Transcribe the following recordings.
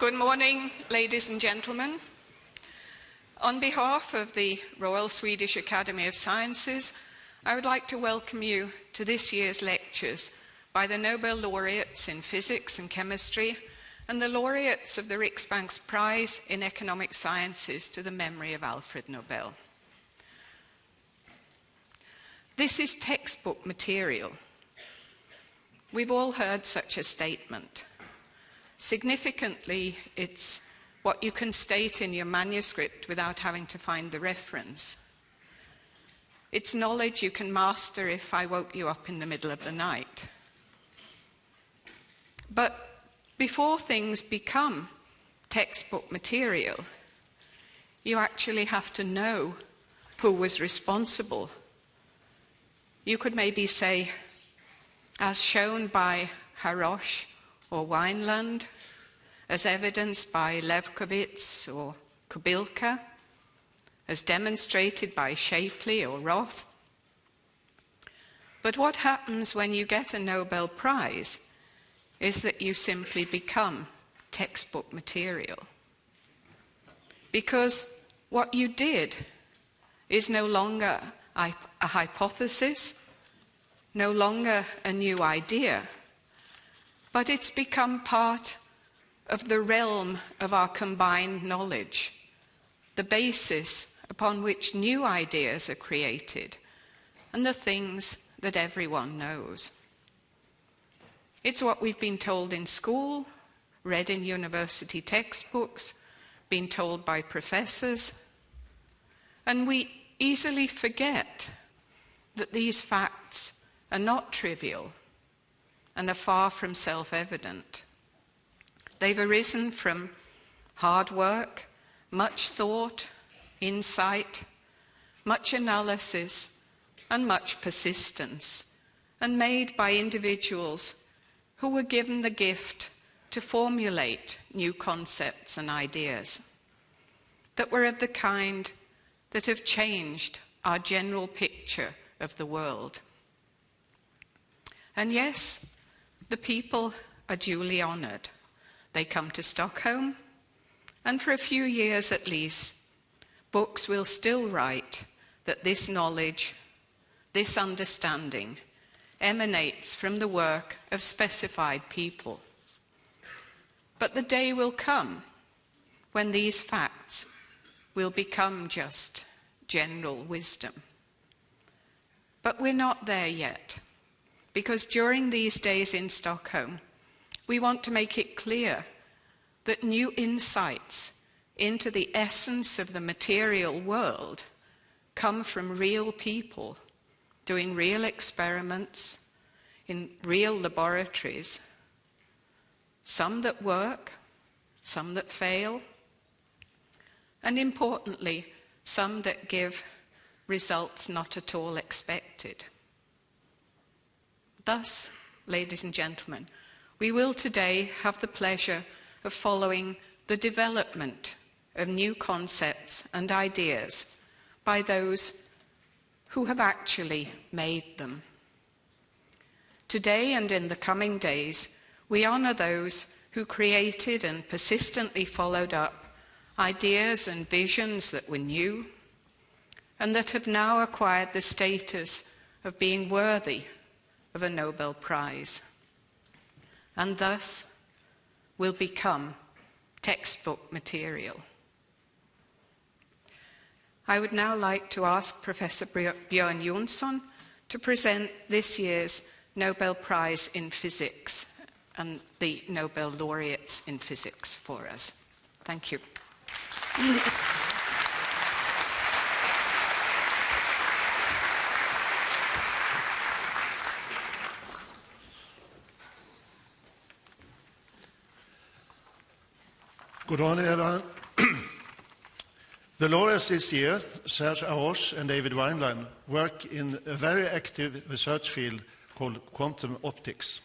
Good morning, ladies and gentlemen. On behalf of the Royal Swedish Academy of Sciences, I would like to welcome you to this year's lectures by the Nobel laureates in physics and chemistry and the laureates of the Riksbank's Prize in Economic Sciences to the memory of Alfred Nobel. This is textbook material. We've all heard such a statement. Significantly, it's what you can state in your manuscript without having to find the reference. It's knowledge you can master if I woke you up in the middle of the night. But before things become textbook material, you actually have to know who was responsible. You could maybe say, as shown by Haroche or Wineland, as evidenced by Levkovitz or Kubilka, as demonstrated by Shapley or Roth. But what happens when you get a Nobel Prize is that you simply become textbook material. Because what you did is no longer a hypothesis, no longer a new idea, but it's become part of the realm of our combined knowledge, the basis upon which new ideas are created, and the things that everyone knows. It's what we've been told in school, read in university textbooks, been told by professors, and we easily forget that these facts are not trivial and are far from self-evident. They've arisen from hard work, much thought, insight, much analysis, and much persistence, and made by individuals who were given the gift to formulate new concepts and ideas that were of the kind that have changed our general picture of the world. And yes, the people are duly honoured. They come to Stockholm, and for a few years at least, books will still write that this knowledge, this understanding, emanates from the work of specified people. But the day will come when these facts will become just general wisdom. But we're not there yet, because during these days in Stockholm, we want to make it clear that new insights into the essence of the material world come from real people doing real experiments in real laboratories, some that work, some that fail, and importantly, some that give results not at all expected. Thus, ladies and gentlemen, we will today have the pleasure of following the development of new concepts and ideas by those who have actually made them. Today and in the coming days, we honour those who created and persistently followed up ideas and visions that were new and that have now acquired the status of being worthy of a Nobel Prize, and thus will become textbook material. I would now like to ask Professor Björn Jonsson to present this year's Nobel Prize in Physics and the Nobel laureates in physics for us. Thank you. Good morning, everyone. The laureates this year, Serge and David Wineland, work in a very active research field called quantum optics.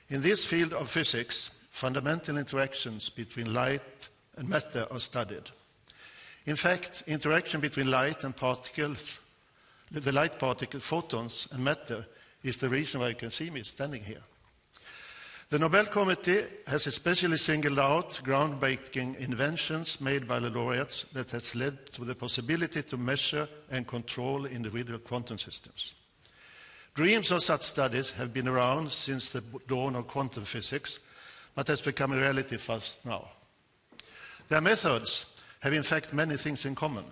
In this field of physics, fundamental interactions between light and matter are studied. In fact, interaction between light and particles, the light particle, photons, and matter is the reason why you can see me standing here. The Nobel Committee has especially singled out groundbreaking inventions made by the laureates that has led to the possibility to measure and control individual quantum systems. Dreams of such studies have been around since the dawn of quantum physics, but has become a reality first now. Their methods have in fact many things in common.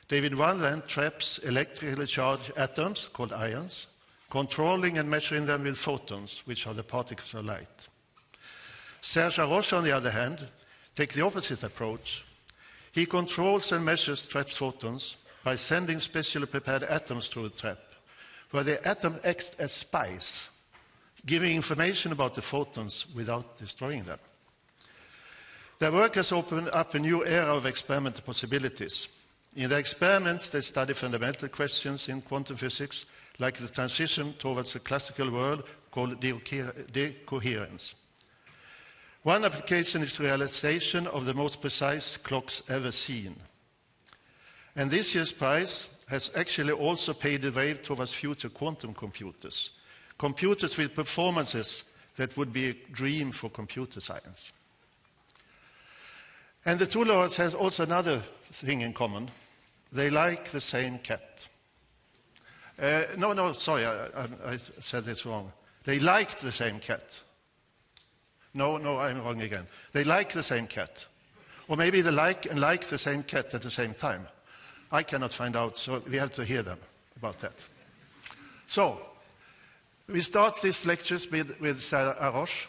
David Wineland traps electrically charged atoms, called ions, controlling and measuring them with photons, which are the particles of light. Serge Haroche, on the other hand, takes the opposite approach. He controls and measures trapped photons by sending specially prepared atoms through the trap, where the atom acts as spies, giving information about the photons without destroying them. Their work has opened up a new era of experimental possibilities. In their experiments, they study fundamental questions in quantum physics, like the transition towards a classical world called decoherence. One application is the realization of the most precise clocks ever seen. And this year's prize has actually also paved the way towards future quantum computers, computers with performances that would be a dream for computer science. And the two laureates have also another thing in common. They like the same cat. Sorry, I said this wrong. They liked the same cat. No, I'm wrong again. They like the same cat. Or maybe they like the same cat at the same time. I cannot find out, so we have to hear them about that. So, we start these lectures with Serge Haroche.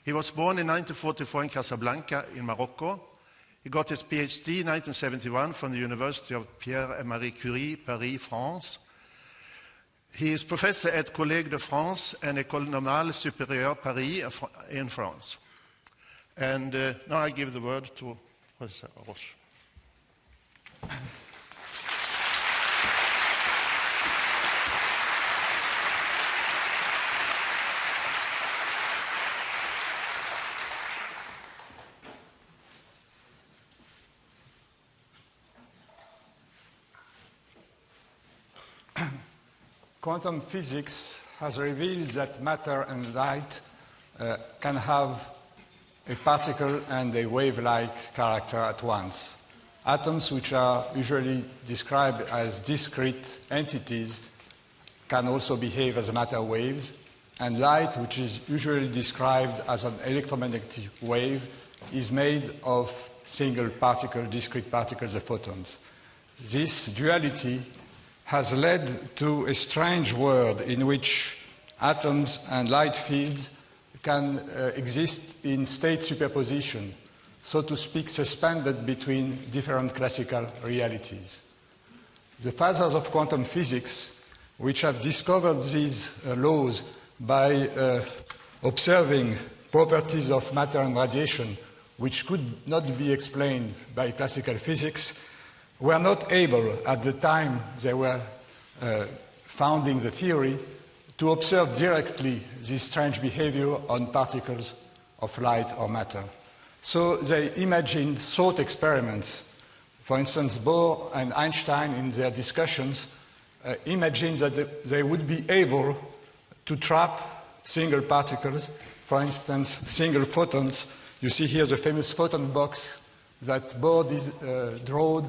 He was born in 1944 in Casablanca in Morocco. He got his PhD in 1971 from the University of Pierre and Marie Curie, Paris, France. He is professor at Collège de France and École Normale Supérieure Paris in France. And now I give the word to Professor Haroche. Quantum physics has revealed that matter and light can have a particle and a wave-like character at once. Atoms, which are usually described as discrete entities, can also behave as matter waves, and light, which is usually described as an electromagnetic wave, is made of single particle, discrete particles, the photons. This duality has led to a strange world in which atoms and light fields can exist in state superposition, so to speak, suspended between different classical realities. The fathers of quantum physics, which have discovered these laws by observing properties of matter and radiation, which could not be explained by classical physics, were not able, at the time they were founding the theory, to observe directly this strange behavior on particles of light or matter. So they imagined thought experiments. For instance, Bohr and Einstein, in their discussions, imagined that they would be able to trap single particles, for instance, single photons. You see here the famous photon box that Bohr drew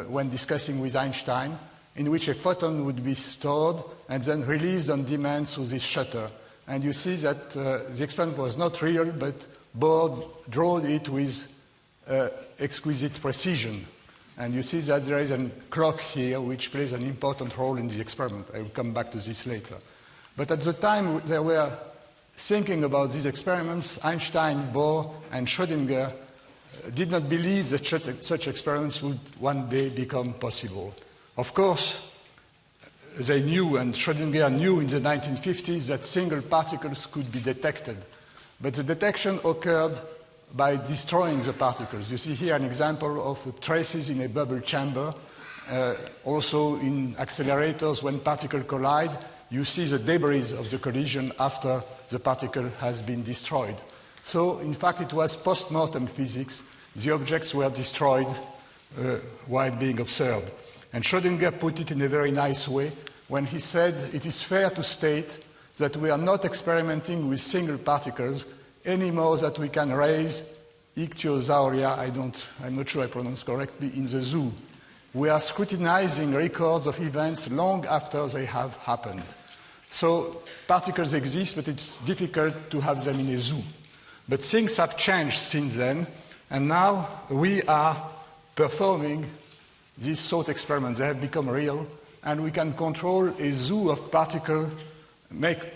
when discussing with Einstein, in which a photon would be stored and then released on demand through this shutter. And you see that the experiment was not real, but Bohr drew it with exquisite precision. And you see that there is a clock here which plays an important role in the experiment. I will come back to this later. But at the time they were thinking about these experiments, Einstein, Bohr, and Schrodinger did not believe that such experiments would one day become possible. Of course, they knew, and Schrodinger knew in the 1950s, that single particles could be detected. But the detection occurred by destroying the particles. You see here an example of the traces in a bubble chamber. Also in accelerators, when particles collide, you see the debris of the collision after the particle has been destroyed. So, in fact, it was post-mortem physics. The objects were destroyed while being observed. And Schrodinger put it in a very nice way when he said, it is fair to state that we are not experimenting with single particles anymore, that we can raise ichthyosauria, I'm not sure I pronounce correctly, in the zoo. We are scrutinizing records of events long after they have happened. So particles exist, but it's difficult to have them in a zoo. But things have changed since then, and now we are performing these thought experiments. They have become real, and we can control a zoo of particles,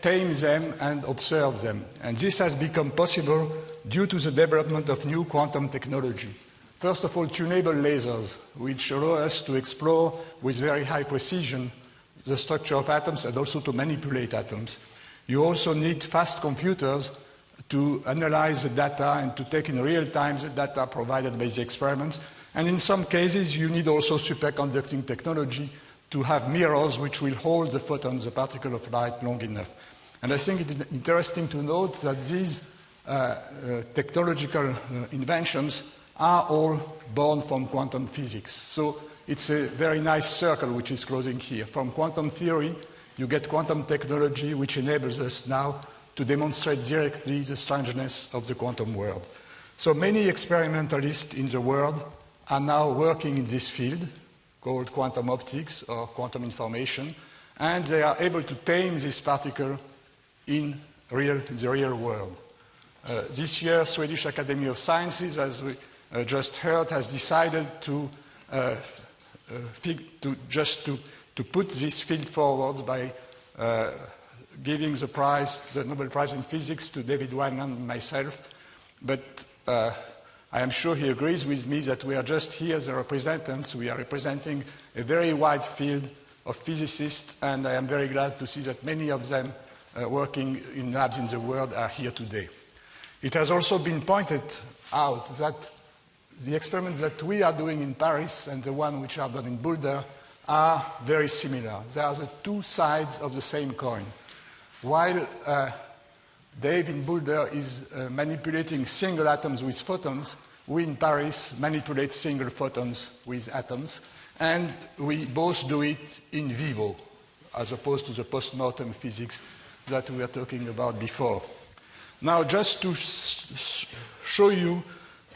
tame them, and observe them. And this has become possible due to the development of new quantum technology. First of all, tunable lasers, which allow us to explore with very high precision the structure of atoms and also to manipulate atoms. You also need fast computers to analyze the data and to take in real time the data provided by the experiments. And in some cases, you need also superconducting technology to have mirrors which will hold the photons, the particle of light, long enough. And I think it is interesting to note that these technological inventions are all born from quantum physics. So it's a very nice circle which is closing here. From quantum theory, you get quantum technology, which enables us now to demonstrate directly the strangeness of the quantum world. So many experimentalists in the world are now working in this field, called quantum optics or quantum information, and they are able to tame this particle in the real world. This year, Swedish Academy of Sciences, as we just heard, has decided to put this field forward by giving the Nobel Prize in Physics to David Wineland and myself. But I am sure he agrees with me that we are just here as representatives. We are representing a very wide field of physicists, and I am very glad to see that many of them working in labs in the world are here today. It has also been pointed out that the experiments that we are doing in Paris and the one which are done in Boulder are very similar. They are the two sides of the same coin. While Dave in Boulder is manipulating single atoms with photons, we in Paris manipulate single photons with atoms, and we both do it in vivo, as opposed to the post-mortem physics that we were talking about before. Now, just to show you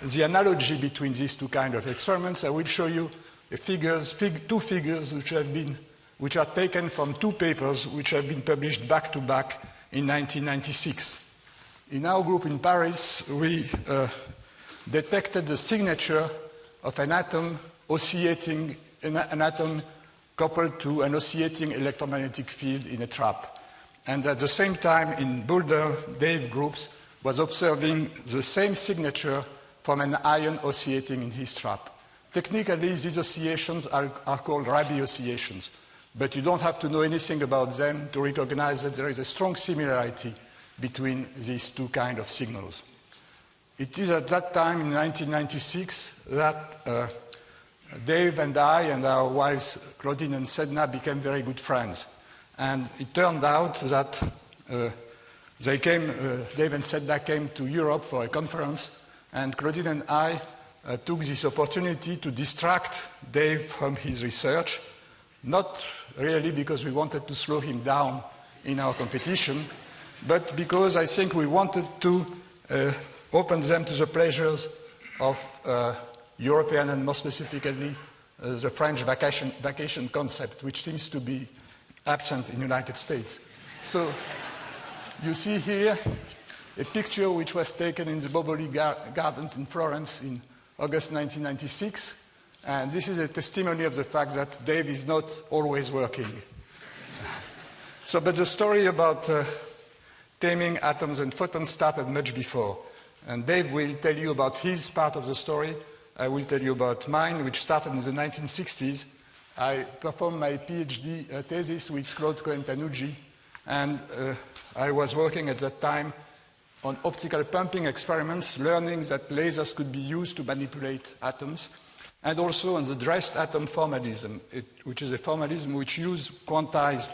the analogy between these two kinds of experiments, I will show you two figures which are taken from two papers which have been published back to back in 1996. In our group in Paris, we detected the signature of an atom oscillating, an atom coupled to an oscillating electromagnetic field in a trap. And at the same time, in Boulder, Dave groups was observing the same signature from an ion oscillating in his trap. Technically, these oscillations are called Rabi oscillations, but you don't have to know anything about them to recognize that there is a strong similarity between these two kinds of signals. It is at that time, in 1996, that Dave and I and our wives, Claudine and Sedna, became very good friends. And it turned out that Dave and Sedna came to Europe for a conference, and Claudine and I took this opportunity to distract Dave from his research, not really because we wanted to slow him down in our competition, but because I think we wanted to open them to the pleasures of European and more specifically the French vacation concept, which seems to be absent in the United States. So you see here a picture which was taken in the Boboli Gardens in Florence in August 1996, and this is a testimony of the fact that Dave is not always working. But the story about taming atoms and photons started much before, and Dave will tell you about his part of the story. I will tell you about mine, which started in the 1960s. I performed my PhD thesis with Claude Cohen-Tanucci, and I was working at that time on optical pumping experiments, learning that lasers could be used to manipulate atoms, and also on the dressed atom formalism, which is a formalism which quantize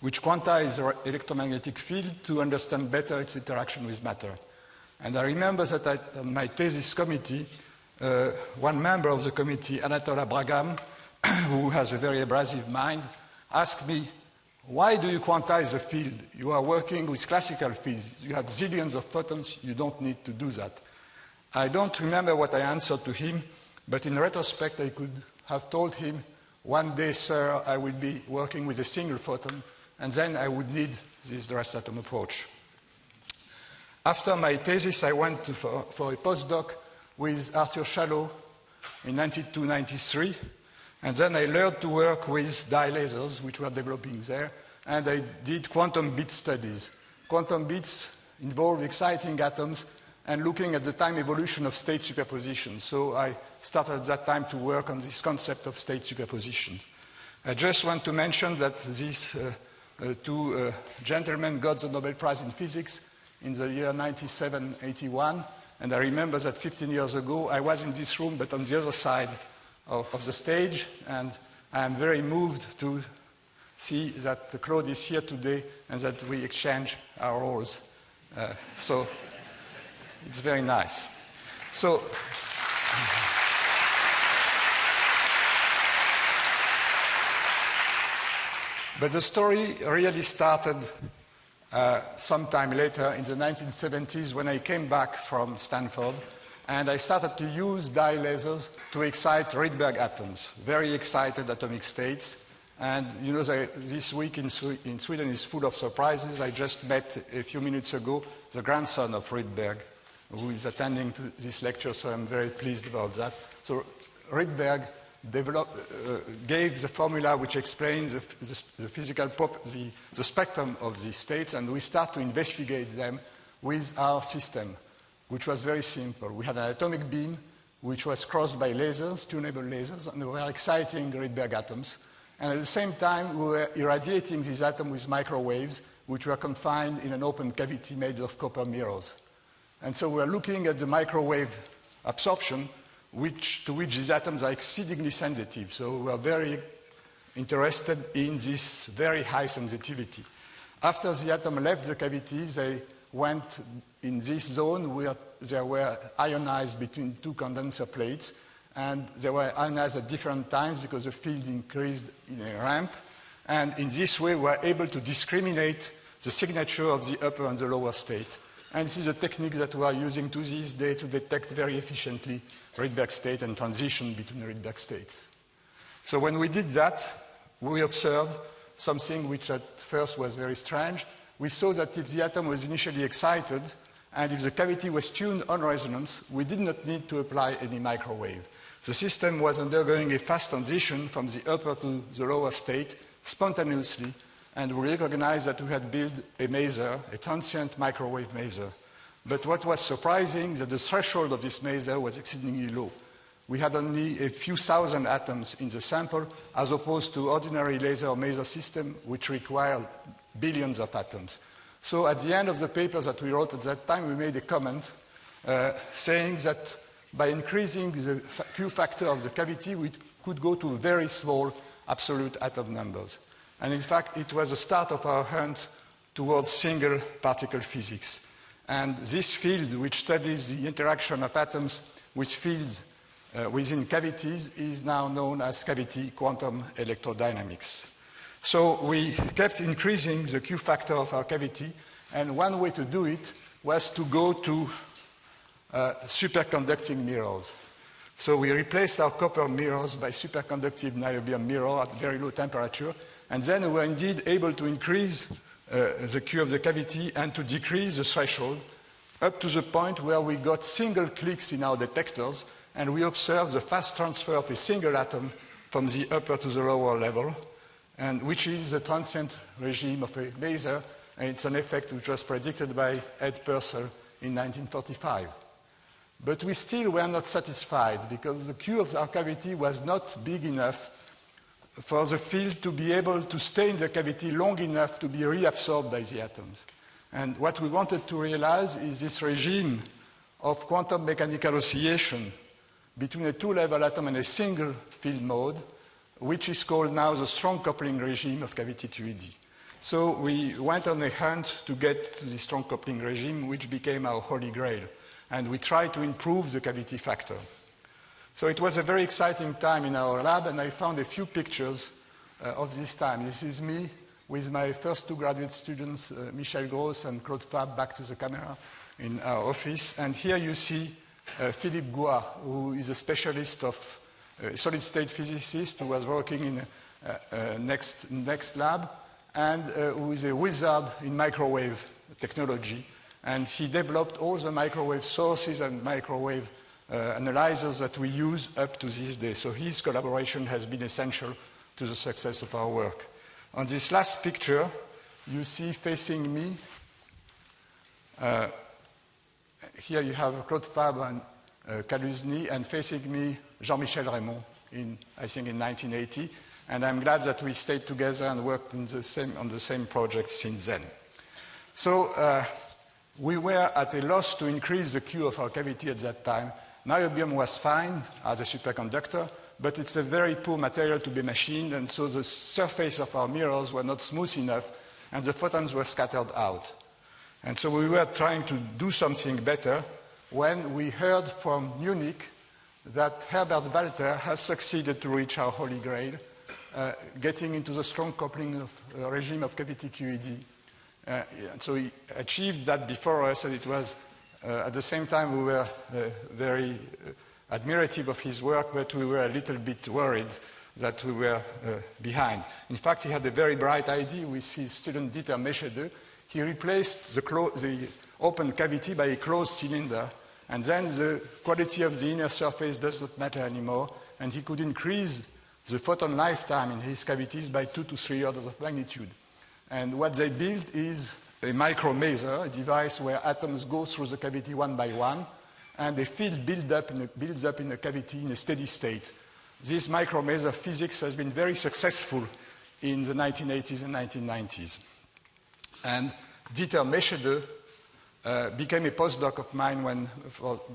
the electromagnetic field to understand better its interaction with matter. And I remember that on my thesis committee, one member of the committee, Anatola Bragam, who has a very abrasive mind, asked me, why do you quantize a field? You are working with classical fields. You have zillions of photons. You don't need to do that. I don't remember what I answered to him, but in retrospect, I could have told him, one day, sir, I will be working with a single photon, and then I would need this dressed atom approach. After my thesis, I went for a postdoc with Arthur Shallow in 1992-93, and then I learned to work with dye lasers, which were developing there, and I did quantum bit studies. Quantum bits involve exciting atoms and looking at the time evolution of state superposition. So I started at that time to work on this concept of state superposition. I just want to mention that these two gentlemen got the Nobel Prize in Physics in the year 1987-81, and I remember that 15 years ago I was in this room, but on the other side of the stage, and I am very moved to see that Claude is here today and that we exchange our roles. So it's very nice. So, but the story really started sometime later in the 1970s when I came back from Stanford, and I started to use dye lasers to excite Rydberg atoms, very excited atomic states. And you know, this week in Sweden is full of surprises. I just met a few minutes ago the grandson of Rydberg, who is attending to this lecture, so I'm very pleased about that. So Rydberg gave the formula which explains the physical the spectrum of these states, and we start to investigate them with our system, which was very simple. We had an atomic beam which was crossed by lasers, tunable lasers, and we were exciting Rydberg atoms. And at the same time, we were irradiating these atoms with microwaves, which were confined in an open cavity made of copper mirrors. And so we were looking at the microwave absorption, to which these atoms are exceedingly sensitive. So we are very interested in this very high sensitivity. After the atom left the cavity, they went in this zone where they were ionized between two condenser plates, and they were ionized at different times because the field increased in a ramp. And in this way, we were able to discriminate the signature of the upper and the lower state. And this is a technique that we are using to this day to detect very efficiently Rydberg state and transition between Rydberg states. So when we did that, we observed something which at first was very strange. We saw that if the atom was initially excited, and if the cavity was tuned on resonance, we did not need to apply any microwave. The system was undergoing a fast transition from the upper to the lower state spontaneously, and we recognized that we had built a maser, a transient microwave maser. But what was surprising is that the threshold of this maser was exceedingly low. We had only a few thousand atoms in the sample, as opposed to ordinary laser or maser system, which required billions of atoms. So at the end of the papers that we wrote at that time, we made a comment saying that by increasing the Q factor of the cavity, we could go to very small absolute atom numbers. And in fact, it was the start of our hunt towards single particle physics. And this field, which studies the interaction of atoms with fields within cavities, is now known as cavity quantum electrodynamics. So we kept increasing the Q factor of our cavity, and one way to do it was to go to superconducting mirrors. So we replaced our copper mirrors by superconductive niobium mirror at very low temperature, and then we were indeed able to increase the Q of the cavity and to decrease the threshold up to the point where we got single clicks in our detectors, and we observed the fast transfer of a single atom from the upper to the lower level, and which is the transient regime of a maser, and it's an effect which was predicted by Ed Purcell in 1945. But we still were not satisfied because the Q of our cavity was not big enough for the field to be able to stay in the cavity long enough to be reabsorbed by the atoms. And what we wanted to realize is this regime of quantum mechanical oscillation between a two-level atom and a single field mode, which is called now the strong coupling regime of cavity QED. So we went on a hunt to get to the strong coupling regime, which became our holy grail. And we tried to improve the cavity factor. So it was a very exciting time in our lab, and I found a few pictures of this time. This is me with my first two graduate students, Michel Gross and Claude Fab, back to the camera in our office. And here you see Philippe Goua, who is a specialist of solid-state physicist who was working in next lab, and who is a wizard in microwave technology. And he developed all the microwave sources and microwave analyzers that we use up to this day. So his collaboration has been essential to the success of our work. On this last picture, you see facing me, here you have Claude Fabre and Kaluzny, and facing me, Jean-Michel Raymond, I think in 1980. And I'm glad that we stayed together and worked on the same project since then. So we were at a loss to increase the Q of our cavity at that time. Niobium was fine as a superconductor, but it's a very poor material to be machined, and so the surface of our mirrors were not smooth enough, and the photons were scattered out. And so we were trying to do something better when we heard from Munich that Herbert Walter has succeeded to reach our holy grail, getting into the strong coupling of regime of cavity QED. So he achieved that before us, and it was, at the same time, we were very admirative of his work, but we were a little bit worried that we were behind. In fact, he had a very bright idea with his student Dieter Meschede. He replaced the open cavity by a closed cylinder, and then the quality of the inner surface does not matter anymore, and he could increase the photon lifetime in his cavities by 2 to 3 orders of magnitude. And what they built is a micromaser, a device where atoms go through the cavity one by one, and a field builds up in a cavity in a steady state. This micromaser physics has been very successful in the 1980s and 1990s. And Dieter Meschede became a postdoc of mine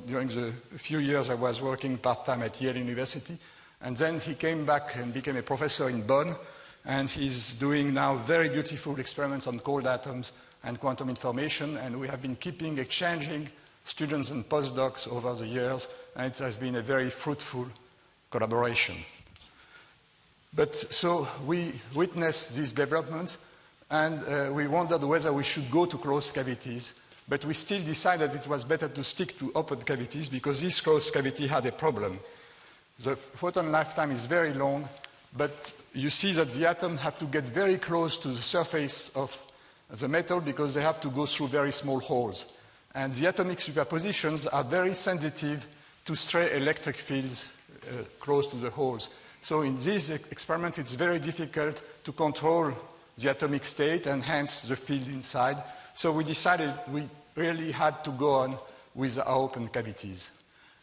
during the few years I was working part-time at Yale University. And then he came back and became a professor in Bonn, and he's doing now very beautiful experiments on cold atoms and quantum information, and we have been exchanging students and postdocs over the years, and it has been a very fruitful collaboration. But so we witnessed these developments, and we wondered whether we should go to closed cavities, but we still decided it was better to stick to open cavities because this closed cavity had a problem. The photon lifetime is very long, but you see that the atoms have to get very close to the surface of the metal because they have to go through very small holes. And the atomic superpositions are very sensitive to stray electric fields close to the holes. So in this experiment, it's very difficult to control the atomic state and hence the field inside. So we decided we really had to go on with our open cavities.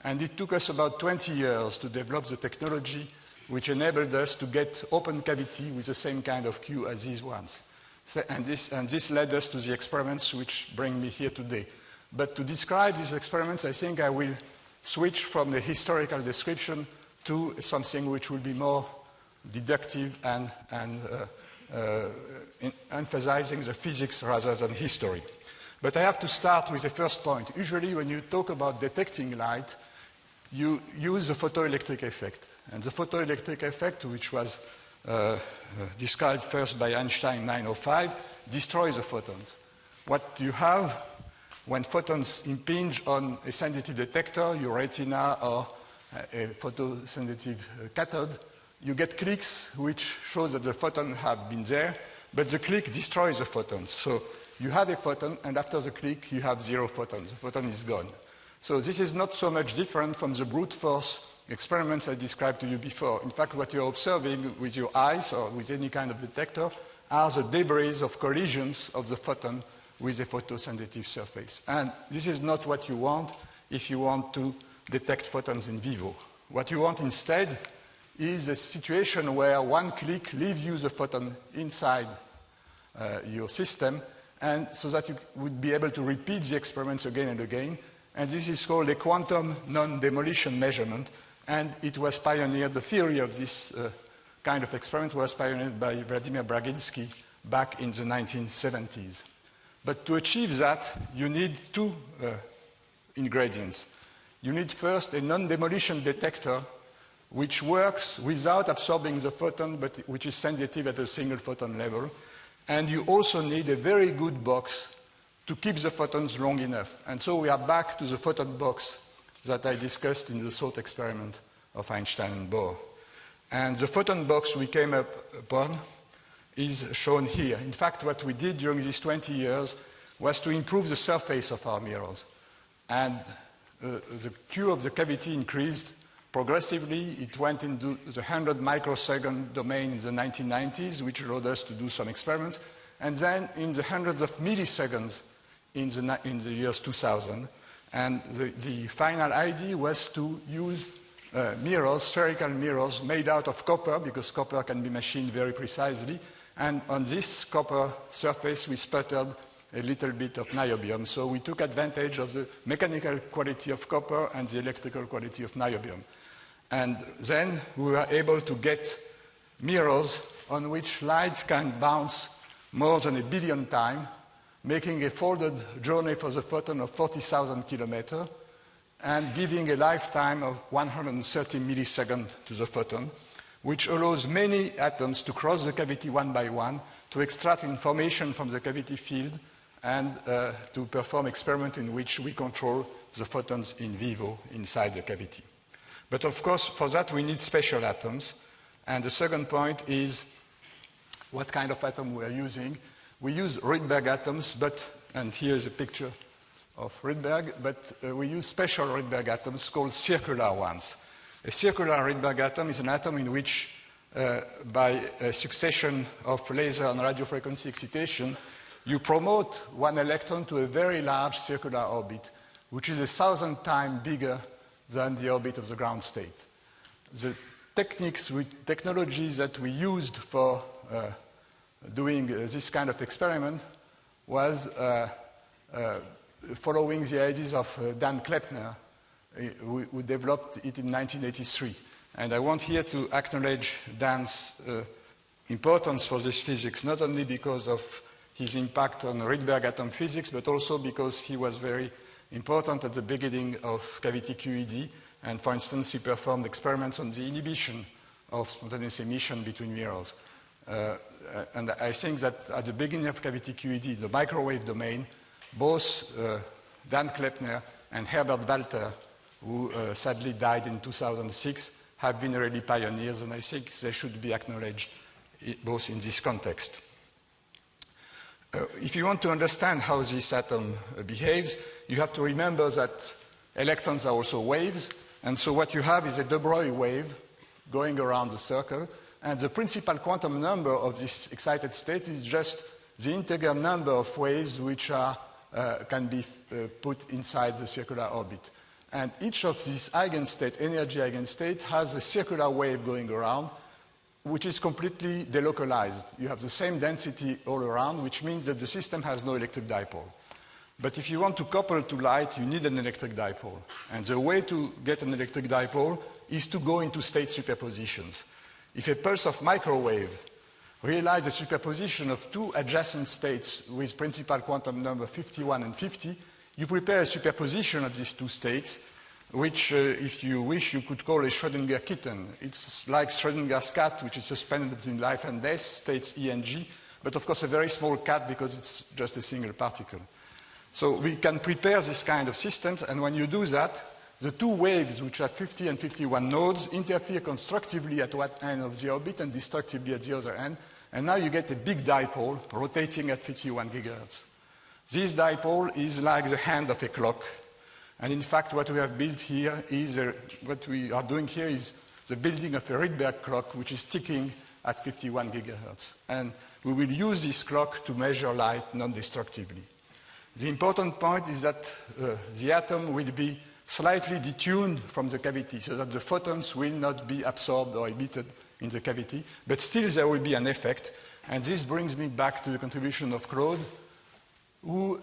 And it took us about 20 years to develop the technology which enabled us to get open cavity with the same kind of Q as these ones. And this led us to the experiments which bring me here today. But to describe these experiments, I think I will switch from the historical description to something which will be more deductive and emphasizing the physics rather than history. But I have to start with the first point. Usually when you talk about detecting light, you use the photoelectric effect. And the photoelectric effect, which was described first by Einstein in 1905, destroys the photons. What you have when photons impinge on a sensitive detector, your retina or a photosensitive cathode, you get clicks which shows that the photons have been there, but the click destroys the photons. So you had a photon, and after the click, you have 0 photons. The photon is gone. So this is not so much different from the brute force experiments I described to you before. In fact, what you're observing with your eyes or with any kind of detector are the debris of collisions of the photon with a photosensitive surface. And this is not what you want if you want to detect photons in vivo. What you want instead is a situation where one click leaves you the photon inside your system, and so that you would be able to repeat the experiments again and again. And this is called a quantum non-demolition measurement, and it was pioneered, the theory of this kind of experiment was pioneered by Vladimir Braginsky back in the 1970s. But to achieve that, you need two ingredients. You need first a non-demolition detector which works without absorbing the photon, but which is sensitive at a single photon level. and you also need a very good box to keep the photons long enough. And so we are back to the photon box that I discussed in the thought experiment of Einstein and Bohr. And the photon box we came upon is shown here. In fact, what we did during these 20 years was to improve the surface of our mirrors. And the Q of the cavity increased progressively. It went into the 100 microsecond domain in the 1990s, which allowed us to do some experiments. And then in the hundreds of milliseconds in the years 2000. And the final idea was to use mirrors, spherical mirrors, made out of copper, because copper can be machined very precisely. And on this copper surface, we sputtered a little bit of niobium. So we took advantage of the mechanical quality of copper and the electrical quality of niobium. And then we were able to get mirrors on which light can bounce more than 1 billion times, making a folded journey for the photon of 40,000 kilometers, and giving a lifetime of 130 milliseconds to the photon, which allows many atoms to cross the cavity one by one, to extract information from the cavity field, and to perform experiments in which we control the photons in vivo inside the cavity. But of course, for that we need special atoms. And the second point is what kind of atom we are using. We use Rydberg atoms, and here is a picture of Rydberg, but we use special Rydberg atoms called circular ones. A circular Rydberg atom is an atom in which, by a succession of laser and radio frequency excitation, you promote one electron to a very large circular orbit, which is 1,000 times bigger than the orbit of the ground state. The technologies that we used for doing this kind of experiment was following the ideas of Dan Kleppner, who developed it in 1983. And I want here to acknowledge Dan's importance for this physics, not only because of his impact on Rydberg atom physics, but also because he was very important at the beginning of cavity QED. And for instance, he performed experiments on the inhibition of spontaneous emission between mirrors. And I think that at the beginning of cavity QED, the microwave domain, both Dan Kleppner and Herbert Walter, who sadly died in 2006, have been really pioneers, and I think they should be acknowledged both in this context. If you want to understand how this atom behaves, you have to remember that electrons are also waves, and so what you have is a de Broglie wave going around the circle, and the principal quantum number of this excited state is just the integer number of waves which can be put inside the circular orbit. And each of these eigenstate, energy eigenstate, has a circular wave going around, which is completely delocalized. You have the same density all around, which means that the system has no electric dipole. But if you want to couple to light, you need an electric dipole. And the way to get an electric dipole is to go into state superpositions. If a pulse of microwave realizes a superposition of two adjacent states with principal quantum number 51 and 50, you prepare a superposition of these two states, which, if you wish, you could call a Schrodinger kitten. It's like Schrodinger's cat, which is suspended between life and death, states E and G, but of course a very small cat because it's just a single particle. So we can prepare this kind of systems, and when you do that, the two waves, which have 50 and 51 nodes, interfere constructively at one end of the orbit and destructively at the other end, and now you get a big dipole rotating at 51 gigahertz. This dipole is like the hand of a clock. And in fact, what we have built here is, what we are doing here is the building of a Rydberg clock, which is ticking at 51 gigahertz. And we will use this clock to measure light non-destructively. The important point is that the atom will be slightly detuned from the cavity, so that the photons will not be absorbed or emitted in the cavity, but still there will be an effect. And this brings me back to the contribution of Claude, who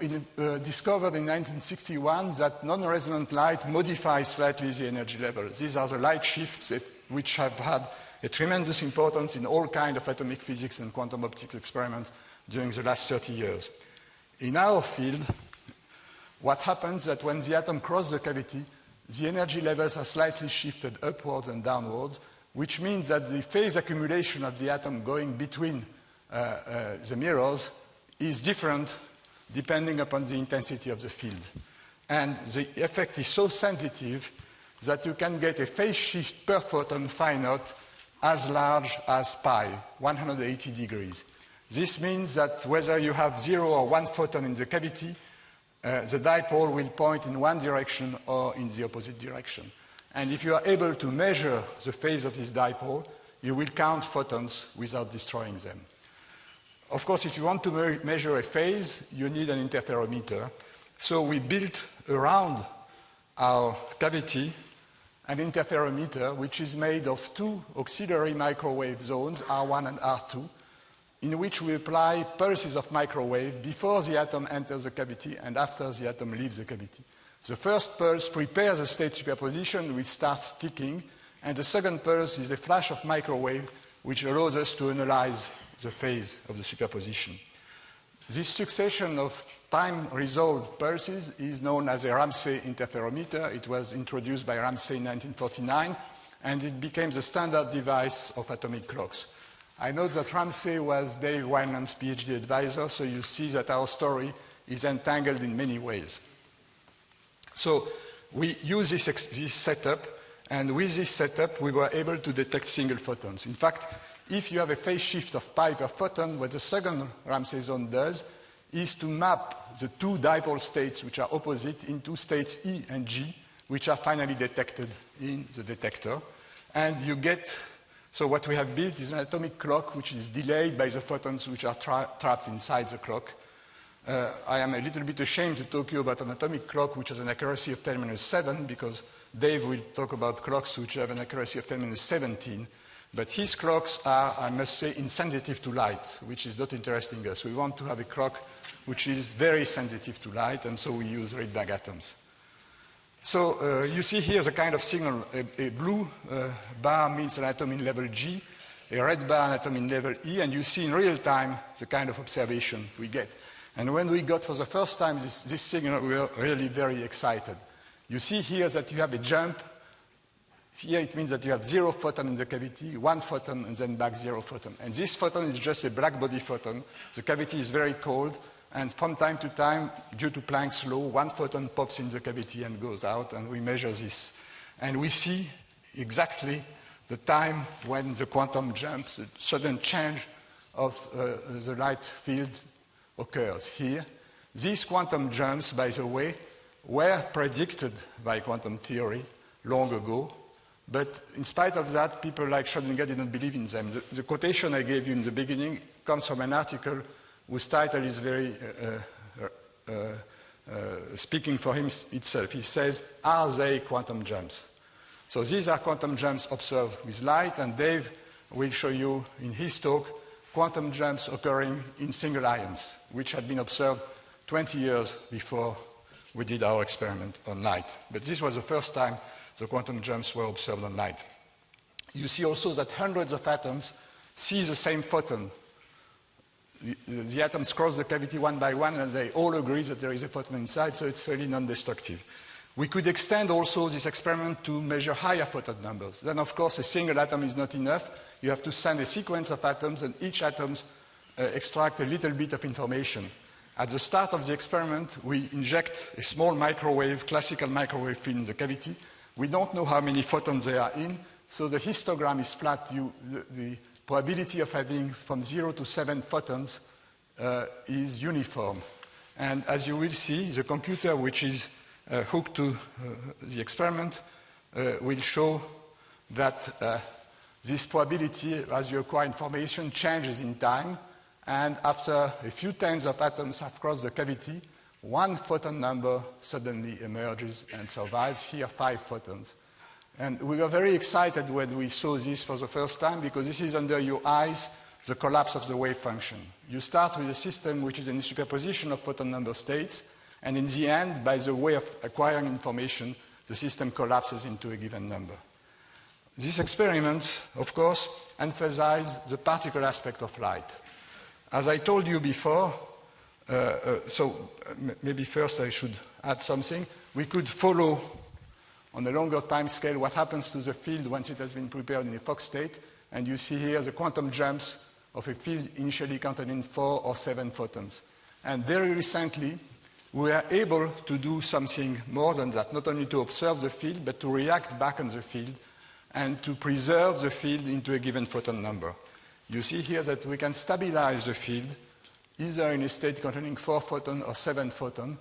discovered in 1961 that non-resonant light modifies slightly the energy level. These are the light shifts which have had a tremendous importance in all kinds of atomic physics and quantum optics experiments during the last 30 years. In our field, what happens is that when the atom crosses the cavity, the energy levels are slightly shifted upwards and downwards, which means that the phase accumulation of the atom going between the mirrors is different depending upon the intensity of the field. And the effect is so sensitive that you can get a phase shift per photon phi naught as large as pi, 180 degrees. This means that whether you have 0 or 1 photon in the cavity, the dipole will point in one direction or in the opposite direction. And if you are able to measure the phase of this dipole, you will count photons without destroying them. Of course, if you want to measure a phase, you need an interferometer. So we built around our cavity an interferometer which is made of two auxiliary microwave zones, R1 and R2, in which we apply pulses of microwave before the atom enters the cavity and after the atom leaves the cavity. The first pulse prepares the state superposition, which starts ticking, and the second pulse is a flash of microwave which allows us to analyze the phase of the superposition. This succession of time-resolved pulses is known as a Ramsay interferometer. It was introduced by Ramsay in 1949, and it became the standard device of atomic clocks. I know that Ramsay was Dave Wineland's PhD advisor, so you see that our story is entangled in many ways. So we use this setup, and with this setup, we were able to detect single photons. In fact, if you have a phase shift of pi per photon, what the second Ramsay zone does is to map the two dipole states which are opposite into states E and G, which are finally detected in the detector. And you get, so what we have built is an atomic clock which is delayed by the photons which are trapped inside the clock. I am a little bit ashamed to talk to you about an atomic clock which has an accuracy of 10⁻⁷, because Dave will talk about clocks which have an accuracy of 10⁻17. But his clocks are, I must say, insensitive to light, which is not interesting us. We want to have a clock which is very sensitive to light, and so we use Rydberg atoms. So you see here the kind of signal. A blue bar means an atom in level G, a red bar an atom in level E, and you see in real time the kind of observation we get. And when we got for the first time this signal, we were really very excited. You see here that you have a jump. Here it means that you have 0 photon in the cavity, 1 photon, and then back 0 photon. And this photon is just a black body photon. The cavity is very cold, and from time to time, due to Planck's law, 1 photon pops in the cavity and goes out, and we measure this. And we see exactly the time when the quantum jumps, the sudden change of the light field occurs here. These quantum jumps, by the way, were predicted by quantum theory long ago. But in spite of that, people like Schrodinger didn't believe in them. The quotation I gave you in the beginning comes from an article whose title is very speaking for him itself. He says, are they quantum jumps? So these are quantum jumps observed with light, and Dave will show you in his talk quantum jumps occurring in single ions, which had been observed 20 years before we did our experiment on light. But this was the first time the quantum jumps were observed on light. You see also that hundreds of atoms see the same photon. The atoms cross the cavity one by one, and they all agree that there is a photon inside, so it's really non-destructive. We could extend also this experiment to measure higher photon numbers. Then, of course, a single atom is not enough. You have to send a sequence of atoms, and each atom extract a little bit of information. At the start of the experiment, we inject a small microwave, classical microwave field in the cavity. We don't know how many photons there are in, so the histogram is flat. The probability of having from 0 to 7 photons is uniform. And as you will see, the computer which is hooked to the experiment will show that this probability, as you acquire information, changes in time. And after a few tens of atoms have crossed the cavity, 1 photon number suddenly emerges and survives. Here, 5 photons. And we were very excited when we saw this for the first time, because this is under your eyes the collapse of the wave function. You start with a system which is in a superposition of photon number states, and in the end, by the way of acquiring information, the system collapses into a given number. These experiments, of course, emphasize the particle aspect of light. As I told you before, maybe first I should add something. We could follow on a longer time scale what happens to the field once it has been prepared in a Fock state. And you see here the quantum jumps of a field initially containing 4 or 7 photons. And very recently, we are able to do something more than that, not only to observe the field, but to react back on the field and to preserve the field into a given photon number. You see here that we can stabilize the field either in a state containing 4 photons or 7 photons.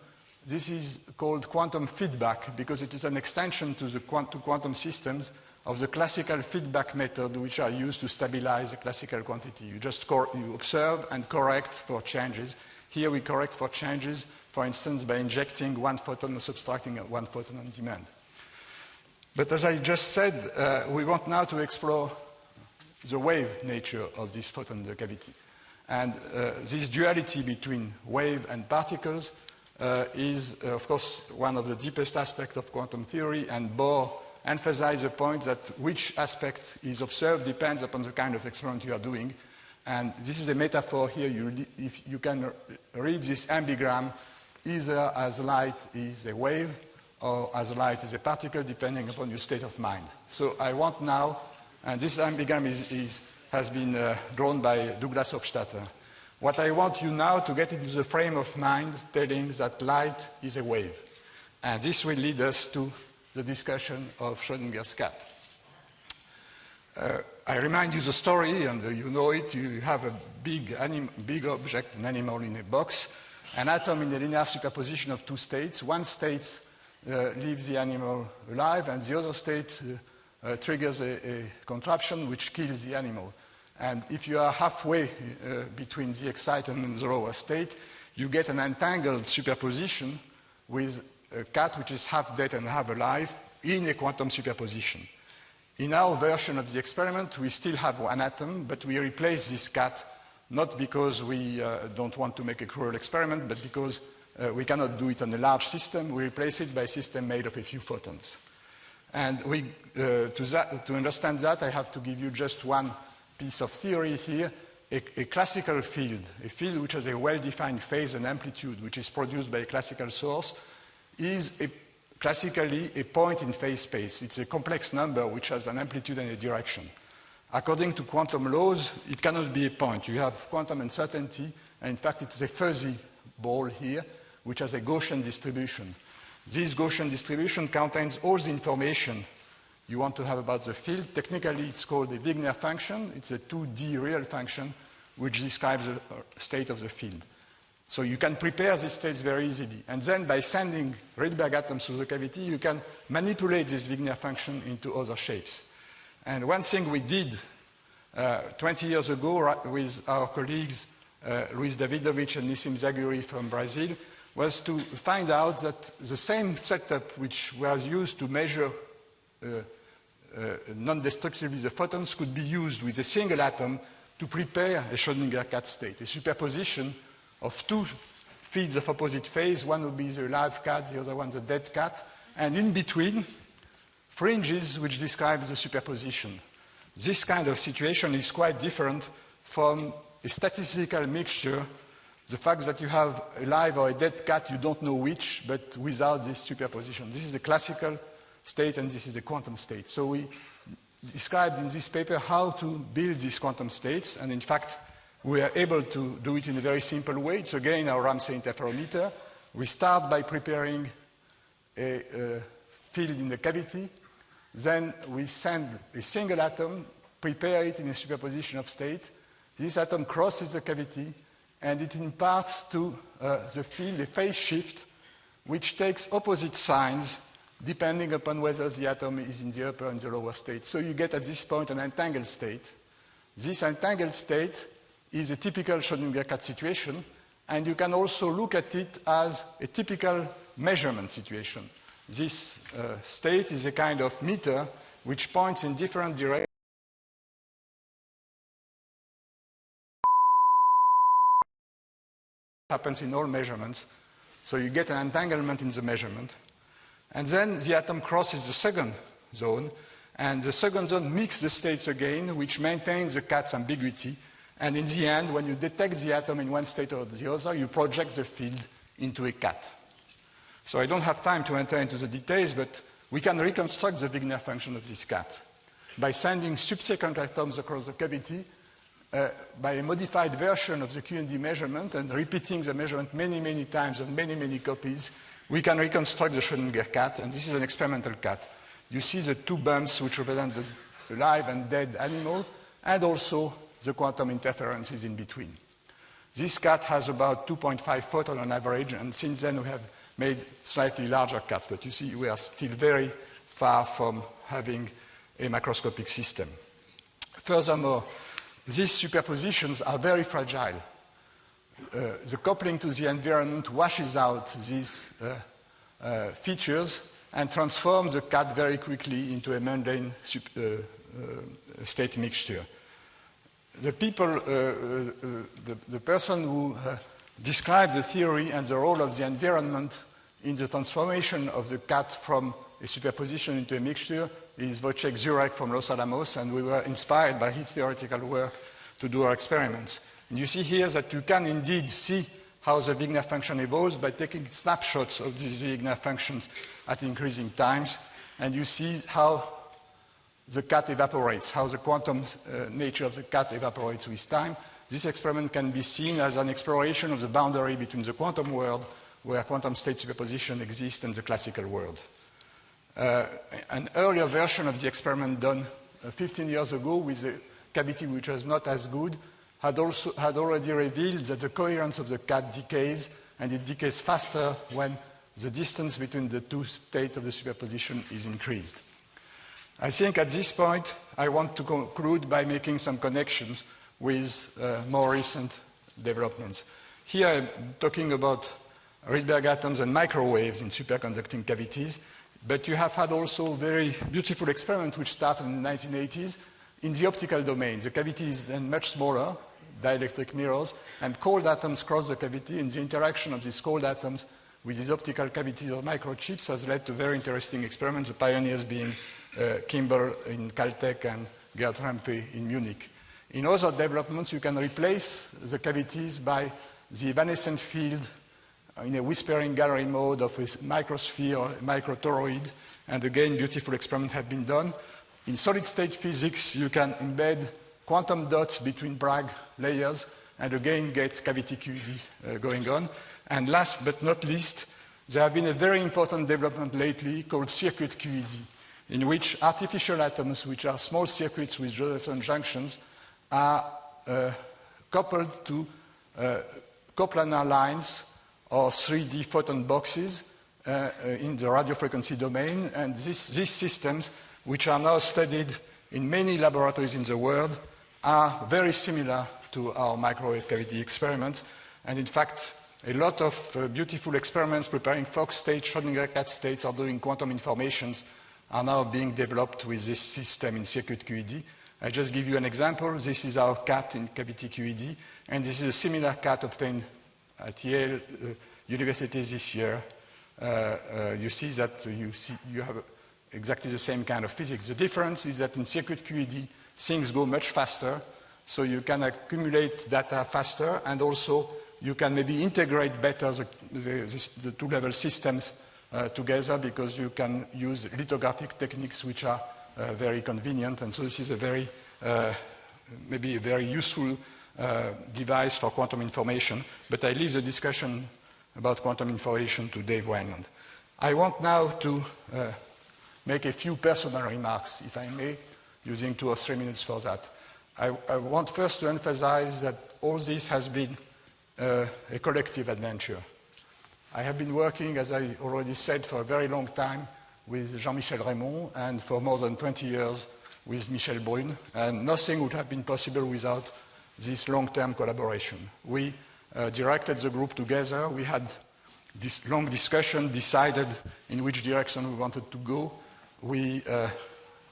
This is called quantum feedback because it is an extension to quantum systems of the classical feedback method which are used to stabilize a classical quantity. You just you observe and correct for changes. Here we correct for changes, for instance, by injecting 1 photon or subtracting 1 photon on demand. But as I just said, we want now to explore the wave nature of this photon in the cavity. And this duality between wave and particles is, of course, one of the deepest aspects of quantum theory, and Bohr emphasized the point that which aspect is observed depends upon the kind of experiment you are doing. And this is a metaphor here. If you can read this ambigram either as light is a wave or as light is a particle, depending upon your state of mind. So I want now, and this ambigram has been drawn by Douglas Hofstadter. What I want you now to get into the frame of mind telling that light is a wave. And this will lead us to the discussion of Schrodinger's cat. I remind you the story, and you know it. You have a big object, an animal in a box, an atom in a linear superposition of 2 states. One state leaves the animal alive, and the other state triggers a contraption which kills the animal. And if you are halfway between the excited and the lower state, you get an entangled superposition with a cat which is half dead and half alive in a quantum superposition. In our version of the experiment, we still have one atom, but we replace this cat not because we don't want to make a cruel experiment, but because we cannot do it on a large system. We replace it by a system made of a few photons. And to understand that, I have to give you just one piece of theory here. A classical field, a field which has a well-defined phase and amplitude, which is produced by a classical source, is classically a point in phase space. It's a complex number which has an amplitude and a direction. According to quantum laws, it cannot be a point. You have quantum uncertainty, and in fact, it's a fuzzy ball here, which has a Gaussian distribution. This Gaussian distribution contains all the information you want to have about the field. Technically, it's called a Wigner function. It's a 2D real function which describes the state of the field. So you can prepare these states very easily. And then by sending Rydberg atoms through the cavity, you can manipulate this Wigner function into other shapes. And one thing we did 20 years ago with our colleagues Luis Davidovich and Nissim Zaguri from Brazil was to find out that the same setup which was used to measure non-destructively the photons could be used with a single atom to prepare a Schrodinger cat state, a superposition of 2 fields of opposite phase. One would be the live cat, the other one the dead cat, and in between, fringes which describe the superposition. This kind of situation is quite different from a statistical mixture, the fact that you have a live or a dead cat, you don't know which, but without this superposition. This is a classical state, and this is a quantum state. So we described in this paper how to build these quantum states, and in fact, we are able to do it in a very simple way. It's again our Ramsay interferometer. We start by preparing a field in the cavity. Then we send a single atom, prepare it in a superposition of state. This atom crosses the cavity, and it imparts to the field a phase shift, which takes opposite signs depending upon whether the atom is in the upper or in the lower state. So you get at this point an entangled state. This entangled state is a typical Schrodinger cat situation, and you can also look at it as a typical measurement situation. This state is a kind of meter which points in different directions. Happens in all measurements. So you get an entanglement in the measurement. And then the atom crosses the second zone, and the second zone mixes the states again, which maintains the cat's ambiguity. And in the end, when you detect the atom in one state or the other, you project the field into a cat. So I don't have time to enter into the details, but we can reconstruct the Wigner function of this cat. By sending subsequent atoms across the cavity, by a modified version of the QND measurement and repeating the measurement many, many times and many, many copies, we can reconstruct the Schrodinger cat, and this is an experimental cat. You see the two bumps which represent the live and dead animal, and also the quantum interferences in between. This cat has about 2.5 photons on average, and since then we have made slightly larger cats, but you see we are still very far from having a macroscopic system. Furthermore, these superpositions are very fragile. The coupling to the environment washes out these features and transforms the cat very quickly into a mundane state mixture. The person who described the theory and the role of the environment in the transformation of the cat from a superposition into a mixture is Wojciech Zurek from Los Alamos, and we were inspired by his theoretical work to do our experiments. And you see here that you can indeed see how the Wigner function evolves by taking snapshots of these Wigner functions at increasing times, and you see how the cat evaporates, how the quantum nature of the cat evaporates with time. This experiment can be seen as an exploration of the boundary between the quantum world, where quantum state superposition exists, and the classical world. An earlier version of the experiment done 15 years ago with a cavity which was not as good had already revealed that the coherence of the cat decays, and it decays faster when the distance between the two states of the superposition is increased. I think at this point I want to conclude by making some connections with more recent developments. Here I'm talking about Rydberg atoms and microwaves in superconducting cavities, but you have had also very beautiful experiments which started in the 1980s in the optical domain. The cavity is then much smaller, dielectric mirrors, and cold atoms cross the cavity, and the interaction of these cold atoms with these optical cavities or microchips has led to very interesting experiments, the pioneers being Kimball in Caltech and Gerd Rampe in Munich. In other developments, you can replace the cavities by the evanescent field in a whispering gallery mode of a microsphere or a microtoroid, and again, beautiful experiments have been done. In solid-state physics, you can embed quantum dots between Bragg layers and again get cavity QED going on. And last but not least, there have been a very important development lately called circuit QED, in which artificial atoms, which are small circuits with Josephson junctions, are coupled to coplanar lines or 3D photon boxes in the radio frequency domain. And these systems, which are now studied in many laboratories in the world, are very similar to our microwave cavity experiments. And in fact, a lot of beautiful experiments preparing Fock states, Schrodinger cat states, or doing quantum informations are now being developed with this system in circuit QED. I just give you an example. This is our cat in cavity QED, and this is a similar cat obtained at Yale University this year. You see that you have exactly the same kind of physics. The difference is that in circuit QED, things go much faster, so you can accumulate data faster, and also you can maybe integrate better the two-level systems together, because you can use lithographic techniques which are very convenient, and so this is a very, maybe a very useful device for quantum information, but I leave the discussion about quantum information to Dave Wineland. I want now to make a few personal remarks, if I may, using 2 or 3 minutes for that. I want first to emphasize that all this has been a collective adventure. I have been working, as I already said, for a very long time with Jean-Michel Raymond, and for more than 20 years with Michel Brune, and nothing would have been possible without this long-term collaboration. We directed the group together. We had this long discussion, decided in which direction we wanted to go. We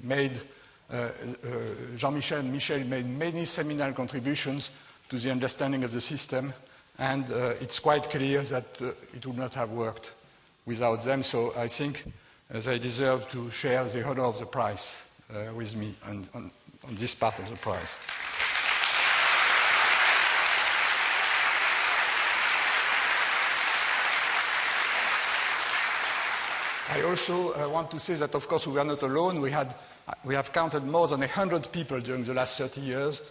made, Jean-Michel and Michel made many seminal contributions to the understanding of the system, and it's quite clear that it would not have worked without them, so I think they deserve to share the honor of the prize with me on this part of the prize. I also want to say that, of course, we are not alone. We have counted more than 100 people during the last 30 years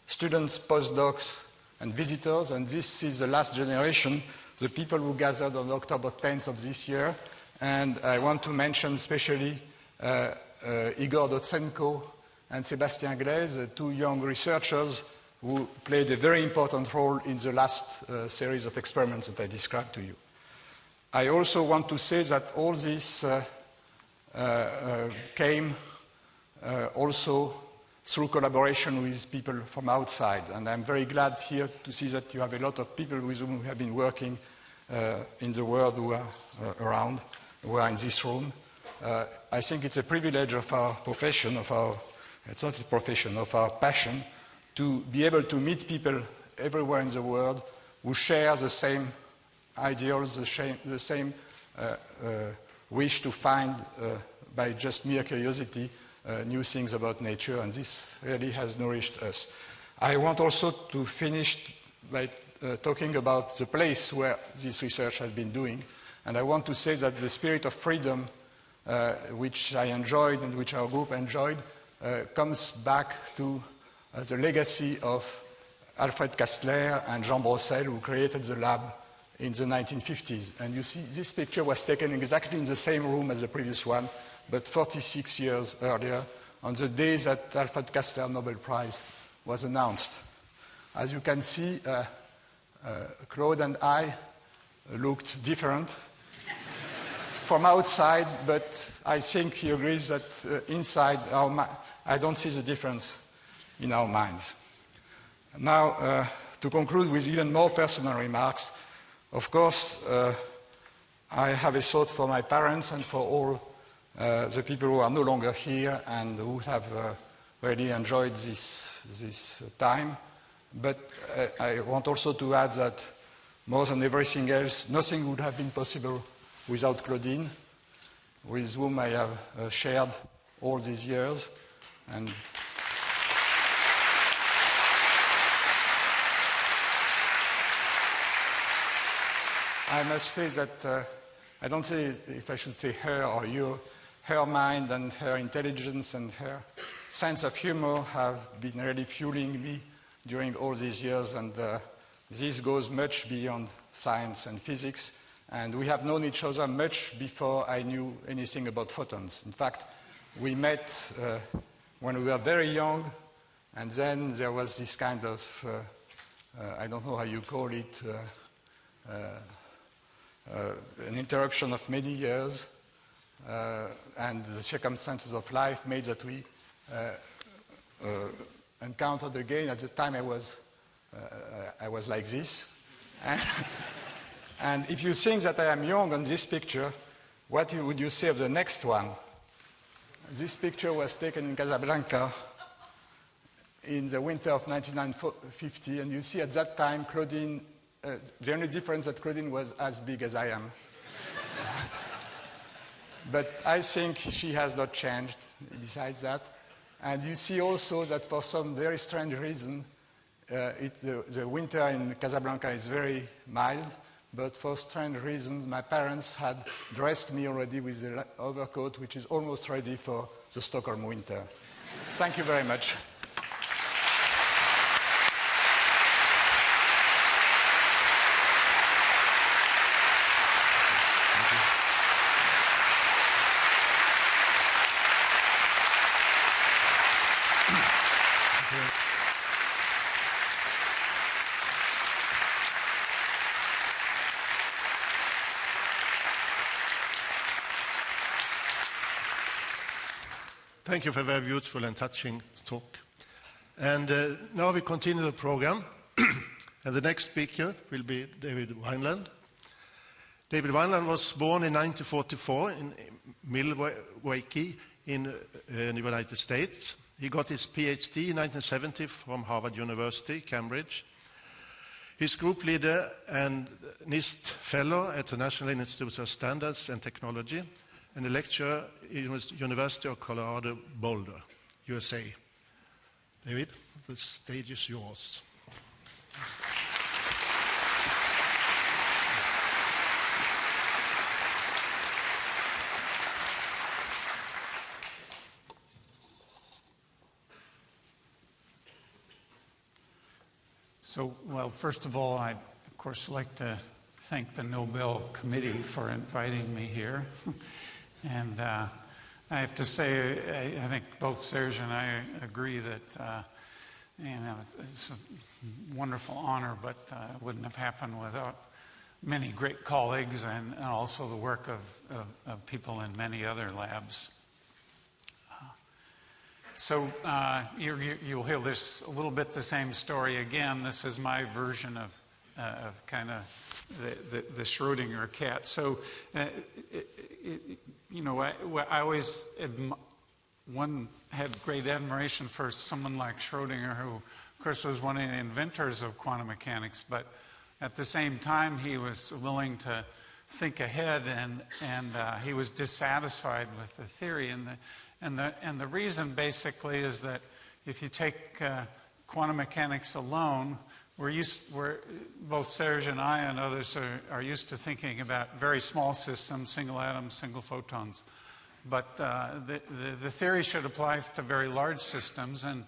students, postdocs, and visitors, and this is the last generation, the people who gathered on October 10th of this year. And I want to mention especially Igor Dotsenko and Sébastien Glaise, two young researchers who played a very important role in the last series of experiments that I described to you. I also want to say that all this came also through collaboration with people from outside. And I'm very glad here to see that you have a lot of people with whom we have been working in the world who are around, who are in this room. I think it's a privilege of our profession, it's not a profession, of our passion, to be able to meet people everywhere in the world who share the same ideals, the same wish to find, by just mere curiosity, new things about nature, and this really has nourished us. I want also to finish by talking about the place where this research has been doing, and I want to say that the spirit of freedom, which I enjoyed and which our group enjoyed, comes back to the legacy of Alfred Kastler and Jean Brossel, who created the lab in the 1950s. And you see, this picture was taken exactly in the same room as the previous one, but 46 years earlier, on the day that Alfred Kastler Nobel Prize was announced. As you can see, Claude and I looked different from outside, but I think he agrees that inside, I don't see the difference in our minds. Now, to conclude with even more personal remarks, of course, I have a thought for my parents and for all the people who are no longer here and who have really enjoyed this time. But I want also to add that more than everything else, nothing would have been possible without Claudine, with whom I have shared all these years. And I must say that I don't say if I should say her or you, her mind and her intelligence and her sense of humor have been really fueling me during all these years, and this goes much beyond science and physics, and we have known each other much before I knew anything about photons. In fact, we met when we were very young, and then there was this kind of, I don't know how you call it, an interruption of many years, and the circumstances of life made that we encountered again. At the time I was like this. And if you think that I am young on this picture, what would you say of the next one? This picture was taken in Casablanca in the winter of 1950, and you see at that time Claudine, the only difference that Claudine was as big as I am. But I think she has not changed besides that. And you see also that for some very strange reason, the winter in Casablanca is very mild, but for strange reasons, my parents had dressed me already with the overcoat, which is almost ready for the Stockholm winter. Thank you very much. Thank you for a very beautiful and touching talk. And now we continue the program. And the next speaker will be David Wineland. David Wineland was born in 1944 in Milwaukee in the United States. He got his PhD in 1970 from Harvard University, Cambridge. He's group leader and NIST fellow at the National Institute of Standards and Technology, and a lecturer at University of Colorado Boulder, USA. David, the stage is yours. So, well, first of all, I'd, of course, like to thank the Nobel Committee for inviting me here. And I have to say, I think both Serge and I agree that, it's a wonderful honor, but it wouldn't have happened without many great colleagues and also the work of people in many other labs. So you'll hear this a little bit the same story again. This is my version of kind of the Schrodinger cat. So, I always had great admiration for someone like Schrodinger, who, of course, was one of the inventors of quantum mechanics, but at the same time, he was willing to think ahead, and he was dissatisfied with the theory. And the reason basically is that if you take quantum mechanics alone, we're both Serge and I and others are used to thinking about very small systems, single atoms, single photons. But the theory should apply to very large systems. And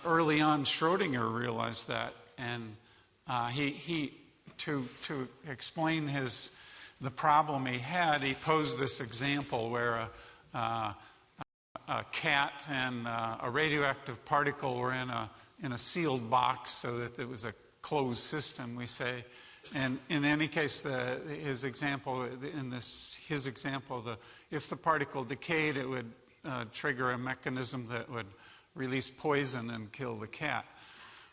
early on, Schrodinger realized that, and to explain the problem he had, he posed this example where a cat and a radioactive particle were in a sealed box, so that it was a closed system, we say. And in any case, his example, if the particle decayed, it would trigger a mechanism that would release poison and kill the cat.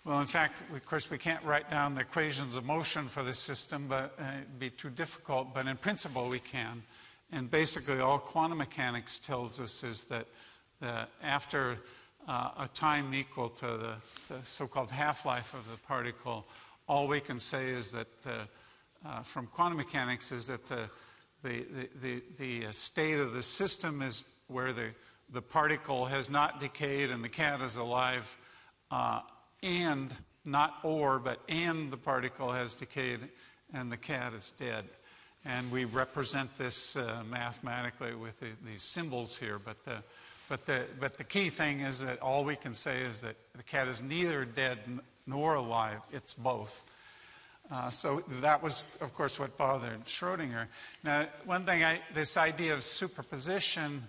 Well, in fact, of course, we can't write down the equations of motion for the system, but it'd be too difficult. But in principle, we can. And basically, all quantum mechanics tells us is that after a time equal to the so-called half-life of the particle, all we can say is that from quantum mechanics is that the state of the system is where the particle has not decayed and the cat is alive, and not or, but and the particle has decayed and the cat is dead. And we represent this mathematically with these symbols here. But the key thing is that all we can say is that the cat is neither dead nor alive. It's both. So that was, of course, what bothered Schrodinger. Now, one thing, this idea of superposition,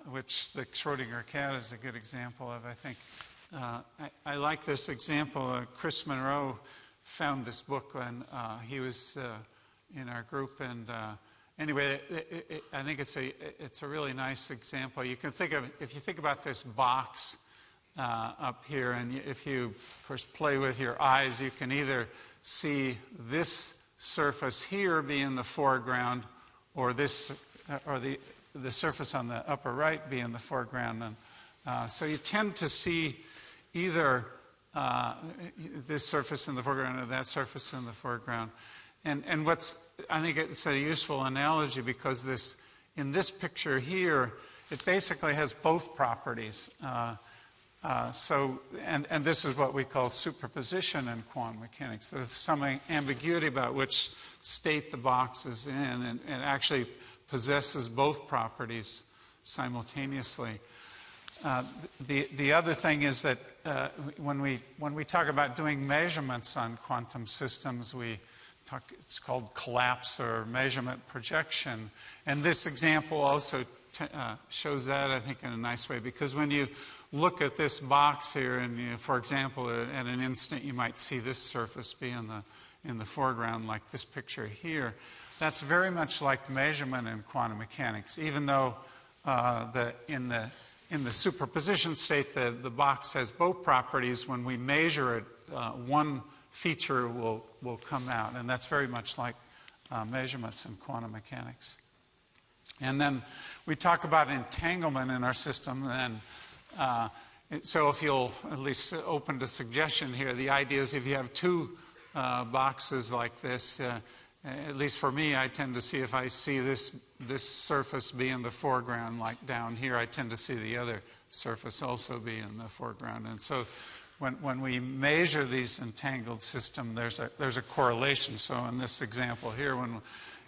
which the Schrodinger cat is a good example of, I think. I like this example. Chris Monroe found this book when he was in our group, and anyway, I think it's a really nice example. You can think of, if you think about this box up here, and if you, of course, play with your eyes, you can either see this surface here be in the foreground, or this, or the surface on the upper right be in the foreground. And so you tend to see either this surface in the foreground or that surface in the foreground. And what's, I think it's a useful analogy, because in this picture here, it basically has both properties. And this is what we call superposition in quantum mechanics. There's some ambiguity about which state the box is in, and it actually possesses both properties simultaneously. The other thing is that when we talk about doing measurements on quantum systems, it's called collapse or measurement projection. And this example also shows that, I think, in a nice way, because when you look at this box here, and for example, at an instant you might see this surface be in the foreground, like this picture here. That's very much like measurement in quantum mechanics, even though in the superposition state, the box has both properties. When we measure it, one feature will come out, and that's very much like measurements in quantum mechanics. And then we talk about entanglement in our system, and so if you'll at least open to suggestion here, the idea is if you have two boxes like this, at least for me, I tend to see, if I see this surface be in the foreground, like down here, I tend to see the other surface also be in the foreground. And so when we measure these entangled systems, there's a correlation. So in this example here,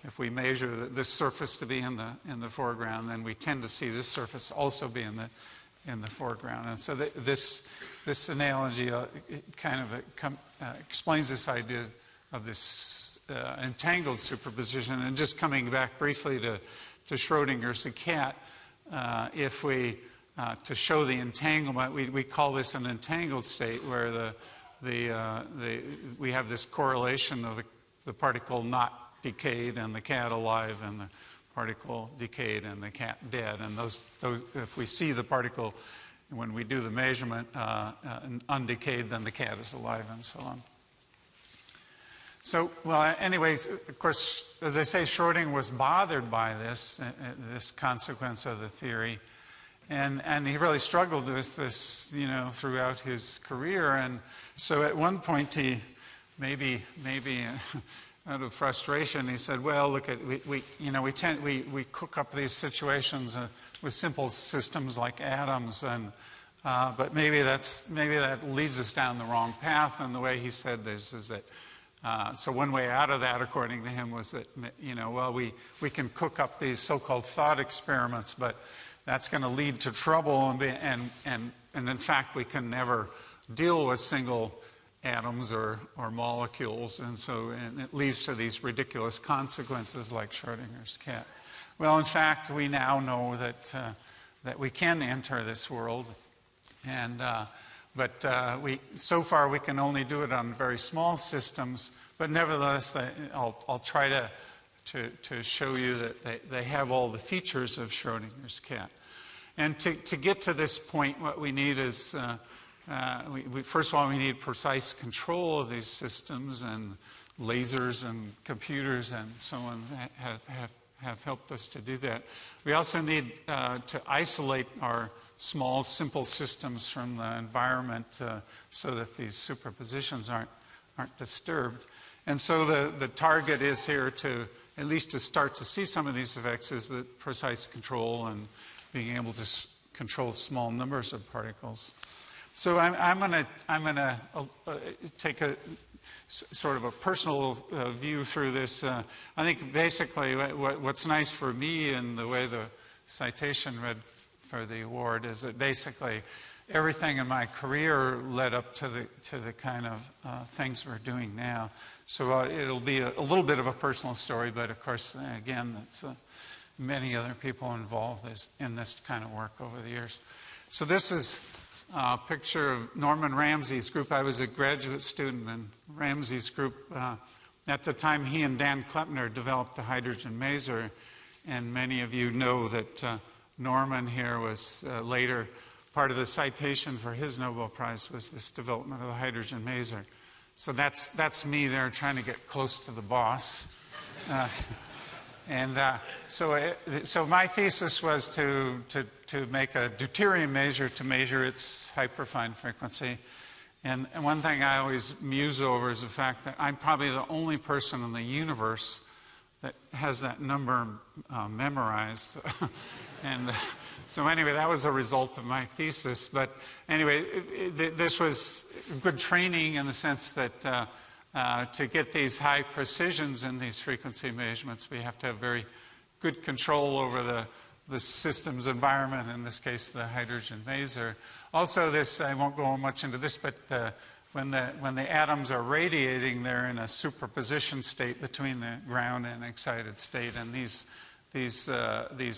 if we measure this surface to be in the foreground, then we tend to see this surface also be in the foreground. And so this analogy kind of explains this idea of this entangled superposition. And just coming back briefly to Schrodinger's cat, if we to show the entanglement, we call this an entangled state, where we have this correlation of the particle not decayed and the cat alive, and the particle decayed and the cat dead. And those if we see the particle when we do the measurement undecayed, then the cat is alive, and so on. So, well, anyway, of course, as I say, Schrodinger was bothered by this consequence of the theory. And he really struggled with this, throughout his career. And so at one point he, maybe out of frustration, he said, well, look, we cook up these situations with simple systems like atoms, but maybe that leads us down the wrong path. And the way he said this is that, so one way out of that, according to him, was that, we can cook up these so-called thought experiments, but that's going to lead to trouble, and in fact, we can never deal with single atoms or molecules, and it leads to these ridiculous consequences like Schrodinger's cat. Well, in fact, we now know that we can enter this world, but so far we can only do it on very small systems. But nevertheless, I'll try to show you that they have all the features of Schrodinger's cat. And to get to this point, what we need is, first of all, we need precise control of these systems, and lasers and computers and so on have helped us to do that. We also need to isolate our small, simple systems from the environment so that these superpositions aren't disturbed. And so the target is here to, at least to start to see some of these effects, is the precise control and being able to control small numbers of particles. So I'm going to take a sort of a personal view through this. I think basically what's nice for me in the way the citation read for the award is that basically everything in my career led up to the kind of things we're doing now. So it'll be a little bit of a personal story, but of course, again, it's many other people involved in this kind of work over the years. So this is a picture of Norman Ramsay's group. I was a graduate student in Ramsay's group. At the time, he and Dan Kleppner developed the hydrogen maser, and many of you know that Norman here was later part of the citation for his Nobel Prize was this development of the hydrogen maser. So that's me there trying to get close to the boss. So my thesis was to make a deuterium maser to measure its hyperfine frequency. And one thing I always muse over is the fact that I'm probably the only person in the universe that has that number memorized. And so anyway, that was a result of my thesis. But anyway, this was good training in the sense that to get these high precisions in these frequency measurements, we have to have very good control over the system's environment, in this case the hydrogen maser. Also this, I won't go much into this, but when the atoms are radiating, they're in a superposition state between the ground and excited state, and these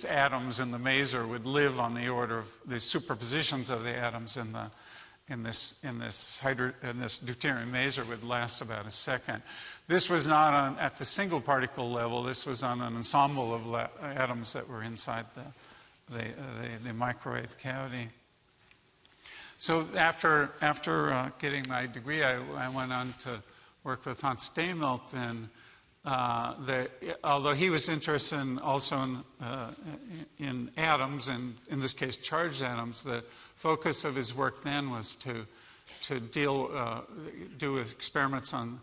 atoms in the maser would live on the order of the superpositions of the atoms in this deuterium maser would last about a second. This was not at the single particle level. This was on an ensemble of atoms that were inside the microwave cavity. So after getting my degree, I went on to work with Hans Steenmelt, and although he was interested also in atoms, and in this case charged atoms, the focus of his work then was to do experiments on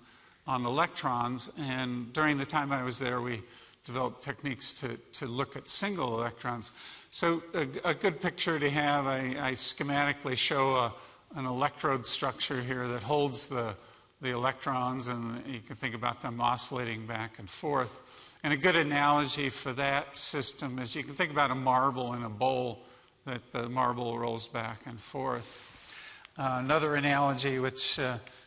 electrons. And during the time I was there, we developed techniques to look at single electrons. So a good picture to have, I schematically show an electrode structure here that holds the electrons, and you can think about them oscillating back and forth. And a good analogy for that system is you can think about a marble in a bowl that the marble rolls back and forth. Another analogy which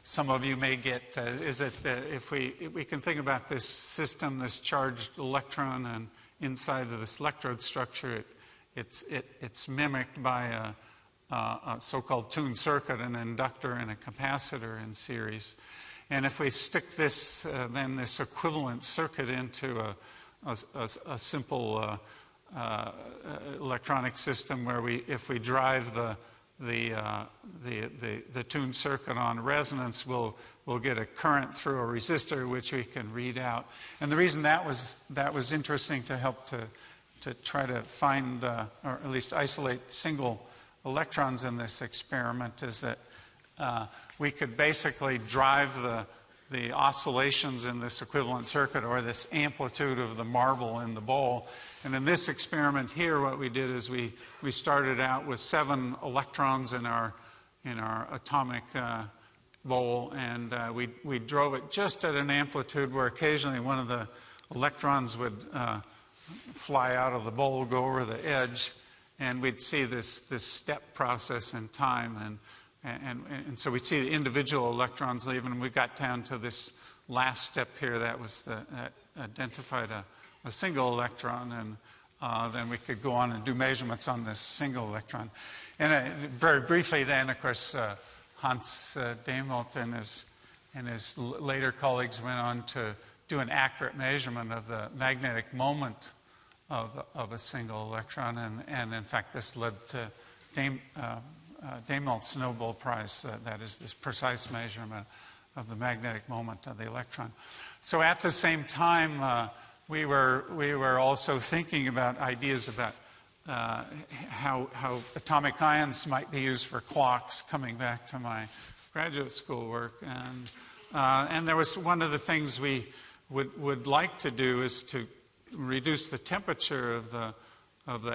some of you may get is that if we can think about this system, this charged electron, and inside of this electrode structure, it's mimicked by a so-called tuned circuit, an inductor and a capacitor in series. And if we stick this, then this equivalent circuit into a simple electronic system where if we drive the tuned circuit on resonance, we'll get a current through a resistor which we can read out. And the reason that was interesting to help to try to find or at least isolate single electrons in this experiment is that we could basically drive the oscillations in this equivalent circuit, or this amplitude of the marble in the bowl. And in this experiment here, what we did is we started out with 7 electrons in our atomic bowl, and we drove it just at an amplitude where occasionally one of the electrons would fly out of the bowl, go over the edge, and we'd see this step process in time, and so we'd see the individual electrons leave, and we got down to this last step here that identified a single electron, and then we could go on and do measurements on this single electron. And very briefly then, of course, Hans Demolt and his later colleagues went on to do an accurate measurement of the magnetic moment of a single electron, and in fact this led to Demolt's Nobel Prize, that is this precise measurement of the magnetic moment of the electron. So at the same time, we were also thinking about ideas about how atomic ions might be used for clocks, coming back to my graduate school work. And there was one of the things we would like to do is to reduce the temperature of the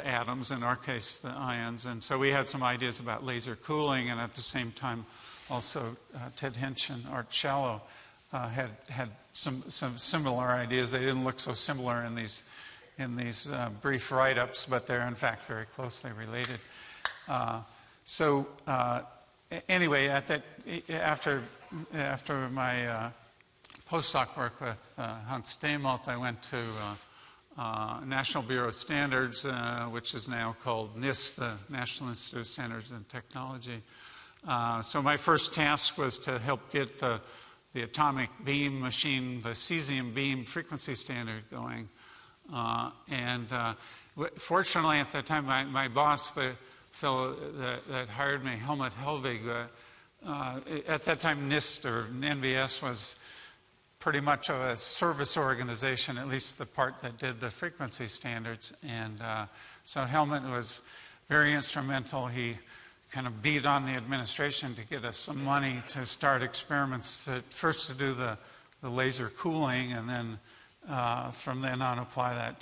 atoms, in our case the ions, and so we had some ideas about laser cooling, and at the same time also Ted Hinch and Art Shallow had some similar ideas. They didn't look so similar in these brief write-ups, but they're in fact very closely related. Anyway, after my postdoc work with Hans Demolt, I went to National Bureau of Standards, which is now called NIST, the National Institute of Standards and Technology. So my first task was to help get the atomic beam machine, the cesium beam frequency standard going. Fortunately at that time, my boss, the fellow that hired me, Helmut Helvig, at that time NIST or NBS was pretty much of a service organization, at least the part that did the frequency standards. And so Helmut was very instrumental. He kind of beat on the administration to get us some money to start experiments, first to do the laser cooling, and then from then on apply that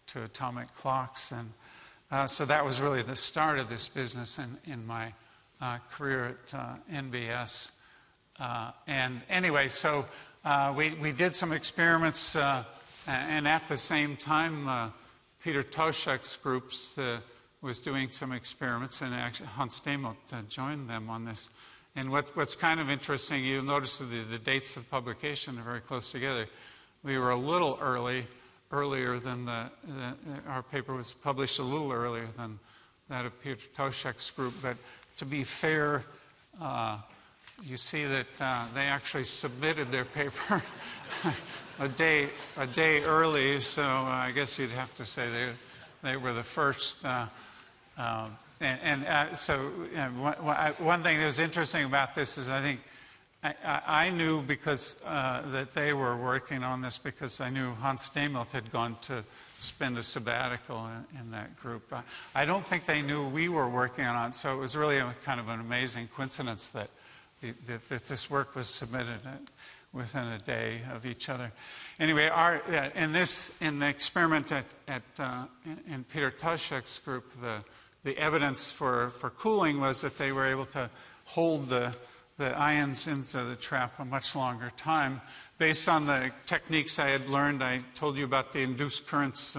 to atomic clocks. And so that was really the start of this business in my career at NBS. And anyway, so we did some experiments, and at the same time, Peter Toshek's groups was doing some experiments, and actually Hans Demolt joined them on this. And what's kind of interesting, you'll notice the dates of publication are very close together. We were a little earlier than our paper was published a little earlier than that of Peter Toshek's group, but to be fair, you see that they actually submitted their paper a day early, so I guess you'd have to say they were the first. So one thing that was interesting about this is I think I knew because that they were working on this because I knew Hans Demolt had gone to spend a sabbatical in that group. I don't think they knew we were working on it, so it was really kind of an amazing coincidence that this work was submitted within a day of each other. Anyway, in the experiment in Peter Toshek's group, the evidence for cooling was that they were able to hold the ions into the trap a much longer time based on the techniques I had learned. I told you about the induced currents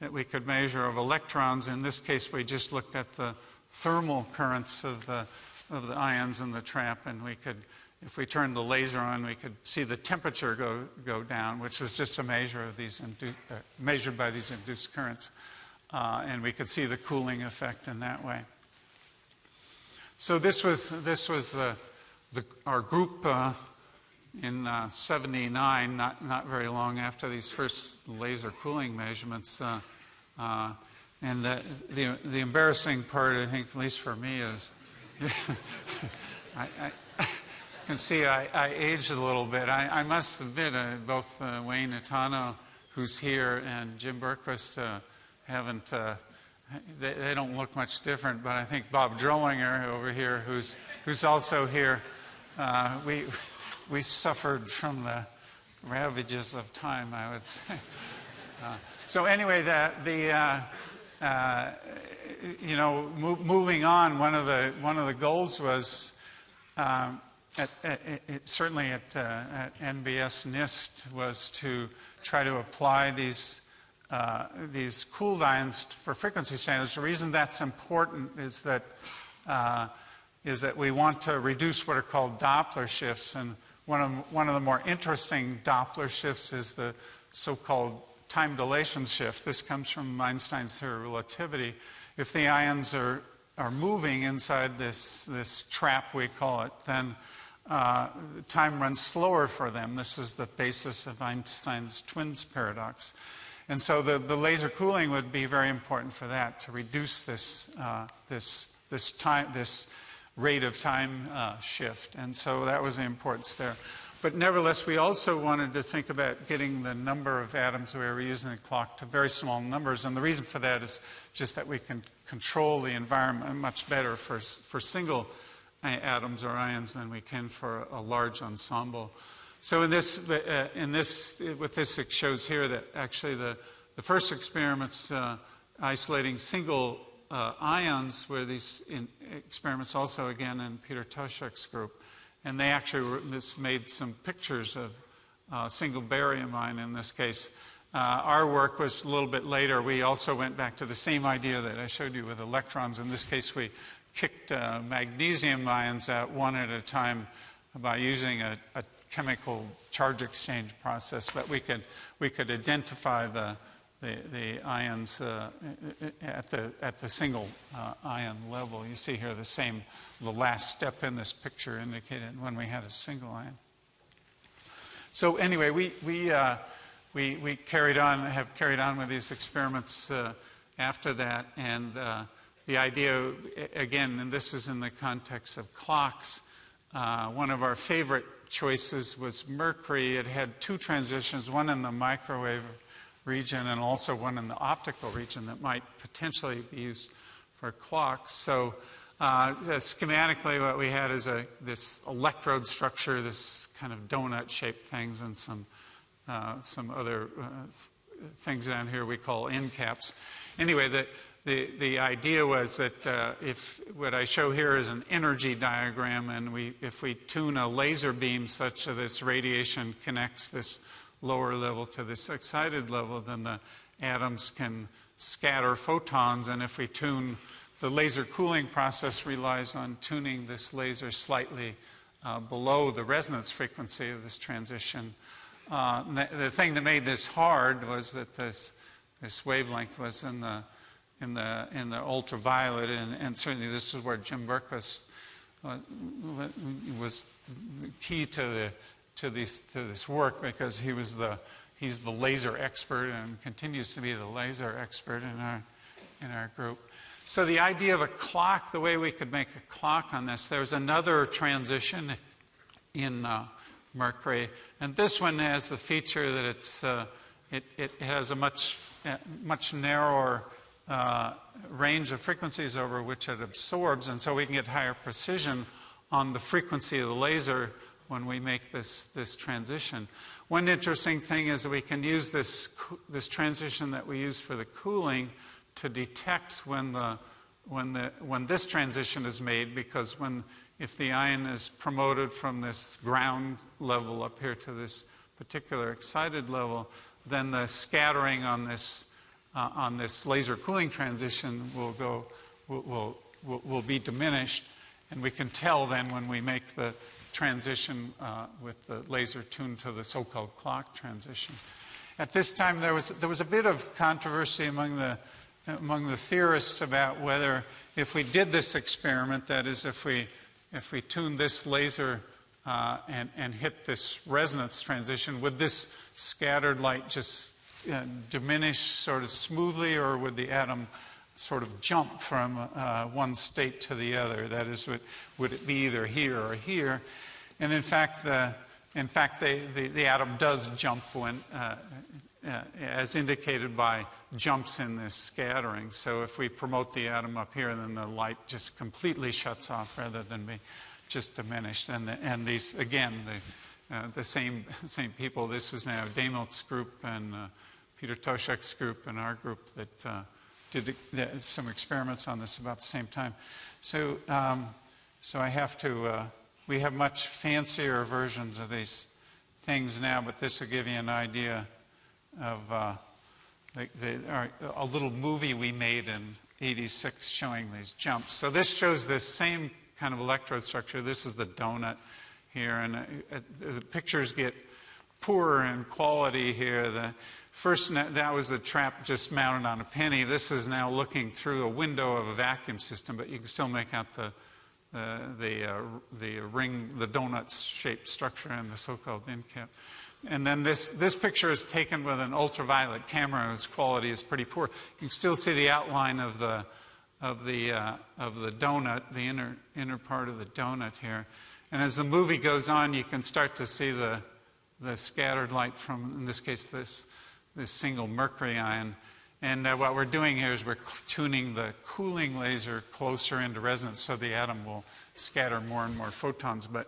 that we could measure of electrons. In this case, we just looked at the thermal currents of the ions in the trap, and we could, if we turned the laser on, we could see the temperature go down, which was just a measure of these measured by these induced currents, and we could see the cooling effect in that way. So this was our group in '79, not very long after these first laser cooling measurements. And the embarrassing part, I think, at least for me, is I can see I aged a little bit. I must admit, both Wayne Itano, who's here, and Jim Berquist haven't. They don't look much different, but I think Bob Drollinger over here, who's also here, we suffered from the ravages of time, I would say. So anyway, moving on, one of the goals was certainly at NBS NIST was to try to apply these cooled ions for frequency standards. The reason that's important is that we want to reduce what are called Doppler shifts, and one of the more interesting Doppler shifts is the so-called time dilation shift. This comes from Einstein's theory of relativity. If the ions are moving inside this trap, we call it, then time runs slower for them. This is the basis of Einstein's twins paradox. And so the laser cooling would be very important for that, to reduce this rate of time shift. And so that was the importance there. But nevertheless, we also wanted to think about getting the number of atoms we were using in the clock to very small numbers. And the reason for that is just that we can control the environment much better for single atoms or ions than we can for a large ensemble. So what this shows here, that actually the first experiments isolating single ions were these experiments also again in Peter Toshek's group. And they actually made some pictures of single barium ion in this case. Our work was a little bit later. We also went back to the same idea that I showed you with electrons. In this case, we kicked magnesium ions out one at a time by using a chemical charge exchange process. But we could identify the ions at the single ion level. You see here the last step in this picture indicated when we had a single ion. So anyway, we have carried on with these experiments after that, and the idea, again, and this is in the context of clocks, one of our favorite choices was mercury. It had two transitions, one in the microwave region and also one in the optical region that might potentially be used for clocks. So schematically what we had is this electrode structure, this kind of donut-shaped things, and some other things down here we call end caps. Anyway, the idea was that if what I show here is an energy diagram, and if we tune a laser beam such that this radiation connects this lower level to this excited level, then the atoms can scatter photons. And if we tune, the laser cooling process relies on tuning this laser slightly below the resonance frequency of this transition. The thing that made this hard was that this wavelength was in the ultraviolet, and certainly this is where Jim Berquist was key to this work, because he's the laser expert and continues to be the laser expert in our group. So the idea of a clock, the way we could make a clock on this, there's another transition in mercury, and this one has the feature that it has a much narrower range of frequencies over which it absorbs, and so we can get higher precision on the frequency of the laser when we make this transition. One interesting thing is that we can use this transition that we use for the cooling to detect when this transition is made, because if the ion is promoted from this ground level up here to this particular excited level, then the scattering on this on this laser cooling transition will be diminished, and we can tell then when we make the transition with the laser tuned to the so-called clock transition. At this time, there was a bit of controversy among the theorists about whether, if we did this experiment, that is, if we tuned this laser and hit this resonance transition, would this scattered light just diminish sort of smoothly, or would the atom sort of jump from one state to the other? That is, would it be either here or here? And in fact, the atom does jump when, as indicated by jumps in this scattering. So if we promote the atom up here, then the light just completely shuts off rather than be just diminished. And these, again, the same people. This was now Demont's group and Peter Toshek's group and our group that did some experiments on this about the same time. So I have to. We have much fancier versions of these things now, but this will give you an idea of a little movie we made in '86 showing these jumps. So this shows this same kind of electrode structure. This is the donut here, and the pictures get poorer in quality here. The first, that was the trap just mounted on a penny. This is now looking through a window of a vacuum system, but you can still make out the ring, the donut-shaped structure, and the so-called end cap. And then this picture is taken with an ultraviolet camera, whose quality is pretty poor. You can still see the outline of the donut, the inner part of the donut here. And as the movie goes on, you can start to see the scattered light from, in this case, this single mercury ion. And what we're doing here is we're tuning the cooling laser closer into resonance so the atom will scatter more and more photons. But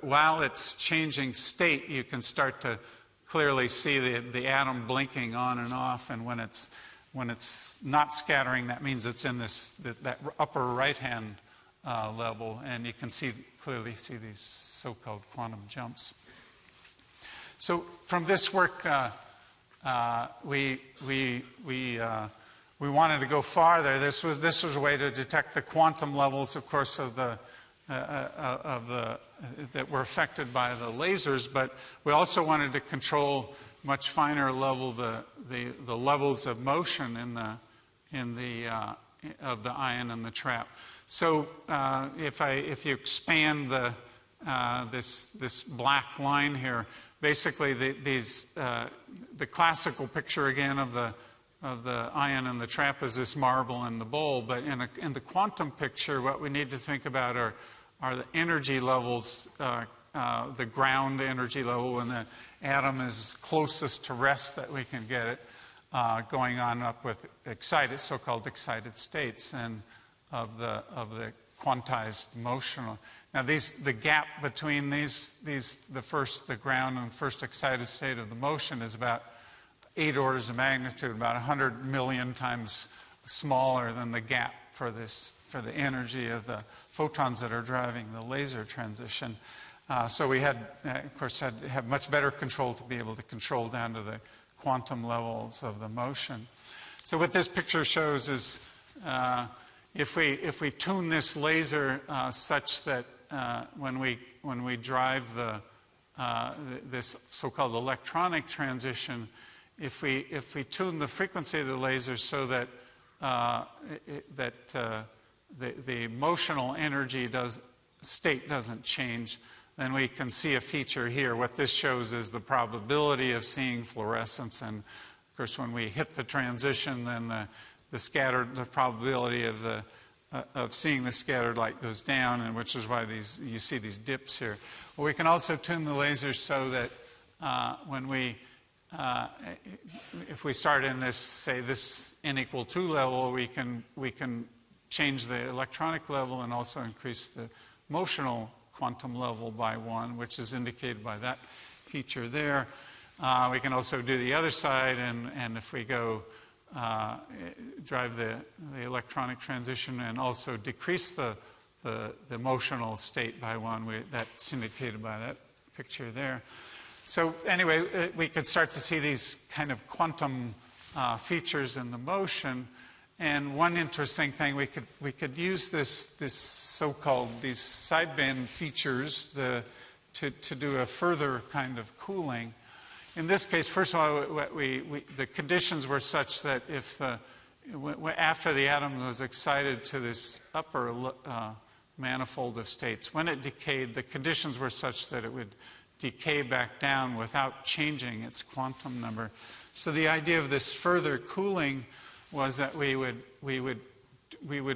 while it's changing state, you can start to clearly see the atom blinking on and off. And when it's not scattering, that means it's in that upper right-hand level. And you can clearly see these so-called quantum jumps. So from this work, we wanted to go farther. This was a way to detect the quantum levels, of course, that were affected by the lasers, but we also wanted to control much finer level the levels of motion of the ion in the trap. So if you expand this black line here, basically the classical picture again of the ion in the trap is this marble in the bowl, but in the quantum picture, what we need to think about are the energy levels, the ground energy level when the atom is closest to rest that we can get it, going on up with so-called excited states and of the quantized motional. Now the gap between the ground and the first excited state of the motion is about 8 orders of magnitude, about 100 million times smaller than the gap for the energy of the photons that are driving the laser transition. So we had, of course, had to have much better control to be able to control down to the quantum levels of the motion. So what this picture shows is if we tune this laser such that when we drive this so-called electronic transition, if we tune the frequency of the laser so that the motional energy state doesn't change, then we can see a feature here. What this shows is the probability of seeing fluorescence, and of course when we hit the transition, then the probability of seeing the scattered light goes down, and which is why you see these dips here. Well, we can also tune the laser so that if we start in this n = 2 level, we can change the electronic level and also increase the motional quantum level by 1, which is indicated by that feature there. We can also do the other side, and if we go drive the electronic transition and also decrease the motional state by 1, that's indicated by that picture there. So anyway, we could start to see these kind of quantum features in the motion. And one interesting thing, we could use this so-called, these sideband features to do a further kind of cooling. In this case, first of all, the conditions were such that if after the atom was excited to this upper manifold of states, when it decayed, the conditions were such that it would decay back down without changing its quantum number. So the idea of this further cooling was that we would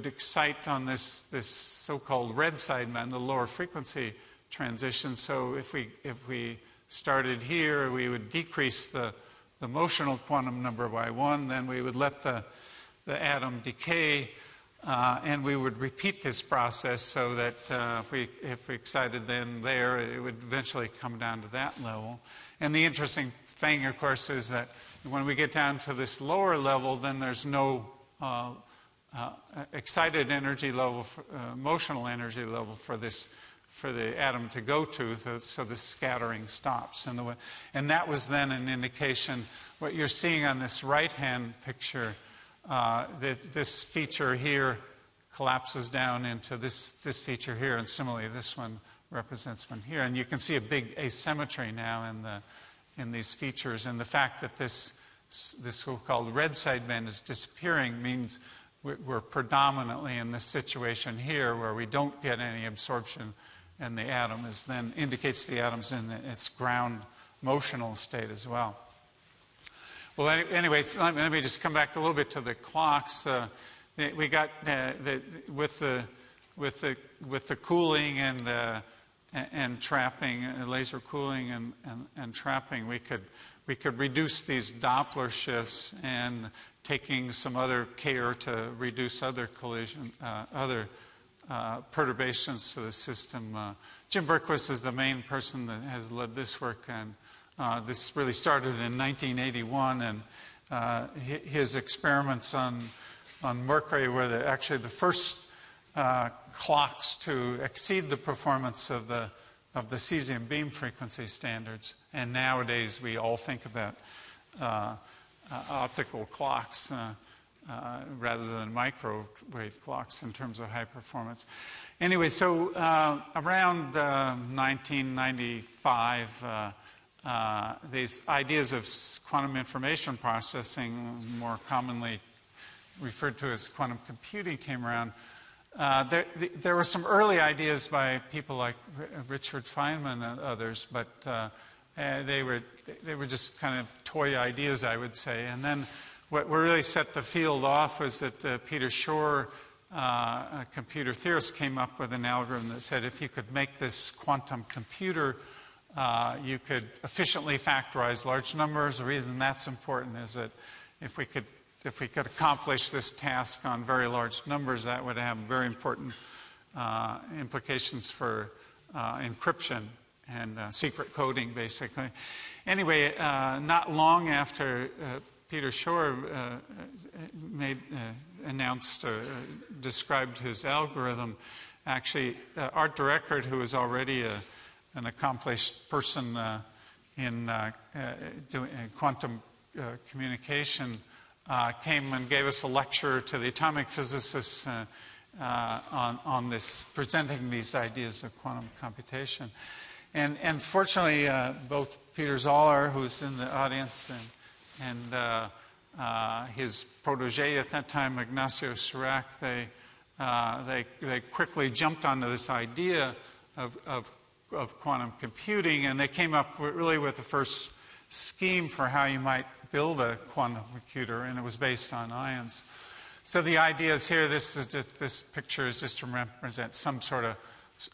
excite on this so-called red sideband, the lower frequency transition. So if we started here, we would decrease the motional quantum number by 1, then we would let the atom decay, and we would repeat this process so that if we excited then there, it would eventually come down to that level. And the interesting thing, of course, is that when we get down to this lower level, then there's no excited energy level, motional energy level for the atom to go to, so the scattering stops. And that was then an indication. What you're seeing on this right-hand picture, this feature here collapses down into this feature here, and similarly this one represents one here. And you can see a big asymmetry now in these features, and the fact that this so-called red sideband is disappearing means we're predominantly in this situation here where we don't get any absorption, and the atom then indicates the atom's in its ground motional state as well. Well, anyway, let me just come back a little bit to the clocks. We got with the cooling and trapping, laser cooling and trapping, we could reduce these Doppler shifts, and taking some other care to reduce other perturbations to the system. Jim Berquist is the main person that has led this work, and this really started in 1981, and his experiments on mercury were actually the first clocks to exceed the performance of the cesium beam frequency standards. And nowadays we all think about optical clocks rather than microwave clocks in terms of high performance. Anyway, so around 1995, these ideas of quantum information processing, more commonly referred to as quantum computing, came around. There were some early ideas by people like Richard Feynman and others, but they were just kind of toy ideas, I would say. And then what really set the field off was that Peter Shor, a computer theorist, came up with an algorithm that said if you could make this quantum computer, you could efficiently factorize large numbers. The reason that's important is that if we could accomplish this task on very large numbers, that would have very important implications for encryption and secret coding, basically. Anyway, not long after Peter Shor described his algorithm, actually Art de Record, who was already an accomplished person in doing quantum communication, came and gave us a lecture to the atomic physicists on this, presenting these ideas of quantum computation. And fortunately, both Peter Zoller, who's in the audience, and his protege at that time, Ignacio Chirac, they quickly jumped onto this idea of quantum computing, and they came up really with the first scheme for how you might build a quantum computer, and it was based on ions. So the idea is here, this picture is just to represent some sort of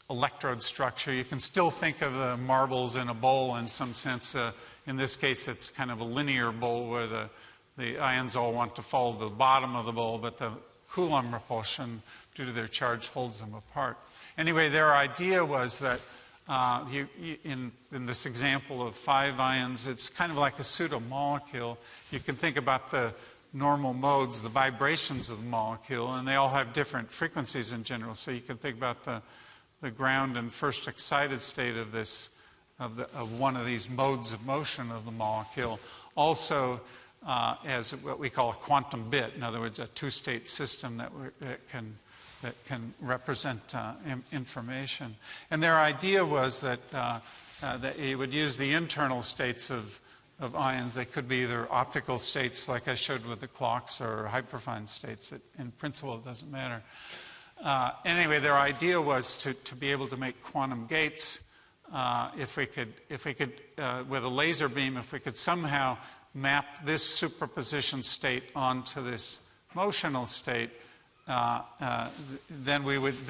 electrode structure. You can still think of the marbles in a bowl in some sense. In this case, it's kind of a linear bowl where the ions all want to fall to the bottom of the bowl, but the Coulomb repulsion, due to their charge, holds them apart. Anyway, their idea was that in this example of 5 ions, it's kind of like a pseudo-molecule. You can think about the normal modes, the vibrations of the molecule, and they all have different frequencies in general. So you can think about the ground and first excited state of this, of one of these modes of motion of the molecule. Also, as what we call a quantum bit. In other words, a two-state system that can represent information. And their idea was that you would use the internal states of ions. They could be either optical states, like I showed with the clocks, or hyperfine states. In principle, it doesn't matter. Anyway, their idea was to be able to make quantum gates. If we could, with a laser beam, if we could somehow map this superposition state onto this motional state, then we would.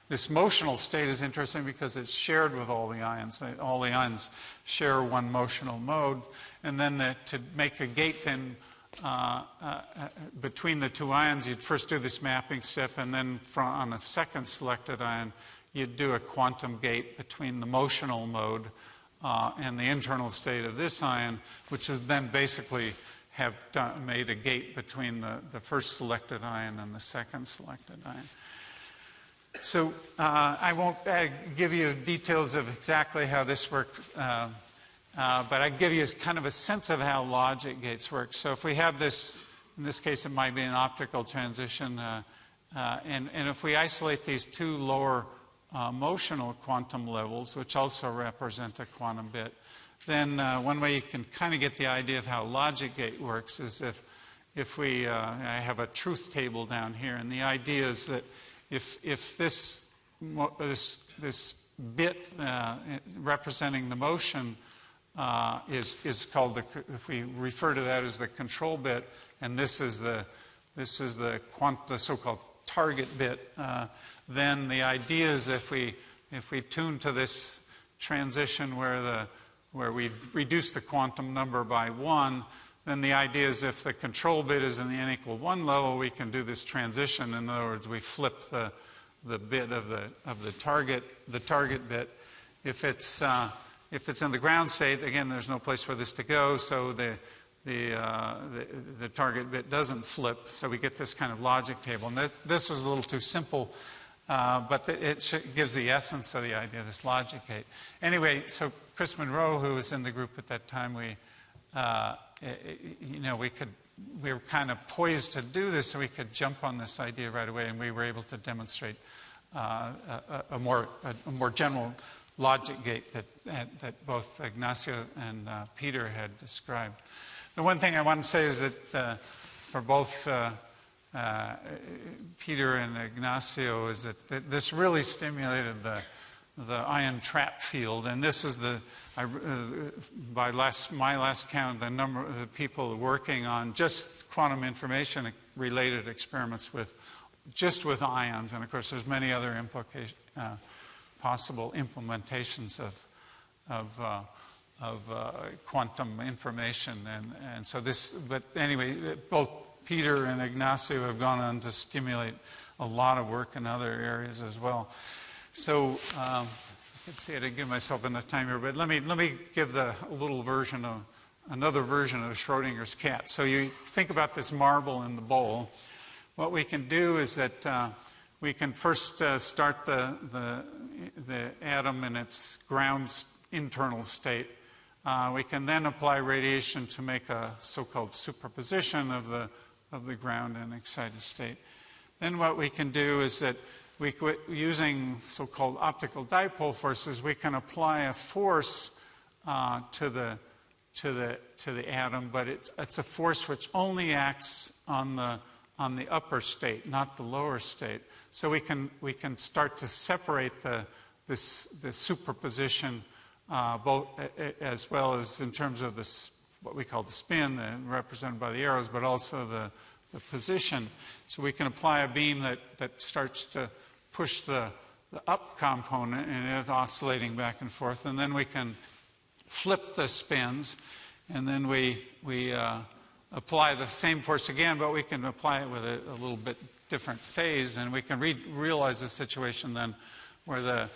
This motional state is interesting because it's shared with all the ions. All the ions share one motional mode, and then to make a gate then between the two ions, you'd first do this mapping step, and then on a second selected ion, you'd do a quantum gate between the motional mode and the internal state of this ion, which would then basically have made a gate between the first selected ion and the second selected ion. So I won't give you details of exactly how this works, but I give you kind of a sense of how logic gates work. So if we have this, in this case it might be an optical transition, and if we isolate these two lower motional quantum levels, which also represent a quantum bit, then one way you can kind of get the idea of how logic gate works is if we, I have a truth table down here, and the idea is that if this bit representing the motion is called if we refer to that as the control bit, and this is the so-called target bit, then the idea is if we tune to this transition where we reduce the quantum number by 1, then the idea is if the control bit is in the n equal 1 level, we can do this transition. In other words, we flip the bit of the target bit. If it's in the ground state, again, there's no place for this to go, so the target bit doesn't flip. So we get this kind of logic table. And this was a little too simple, but it gives the essence of the idea of this logic gate. Anyway, so Chris Monroe, who was in the group at that time, we were kind of poised to do this, so we could jump on this idea right away, and we were able to demonstrate a more general logic gate that both Ignacio and Peter had described. The one thing I want to say is that for both Peter and Ignacio is that this really stimulated the ion trap field, and this is by my last count, the number of the people working on just quantum information related experiments with ions, and of course there's many other possible implementations of quantum information, and so this. But anyway, both Peter and Ignacio have gone on to stimulate a lot of work in other areas as well. So I can see I didn't give myself enough time here, but let me give another version of Schrodinger's cat. So you think about this marble in the bowl. What we can do is that we can first start the atom in its ground internal state. We can then apply radiation to make a so-called superposition of the ground and excited state. Then what we can do is that using so-called optical dipole forces, we can apply a force to the atom, but it's a force which only acts on the upper state, not the lower state. So we can start to separate the superposition, both as well as in terms of what we call the spin, represented by the arrows, but also the position. So we can apply a beam that starts to push the up component, and it's oscillating back and forth, and then we can flip the spins, and then we apply the same force again, but we can apply it with a little bit different phase, and we can realize the situation then where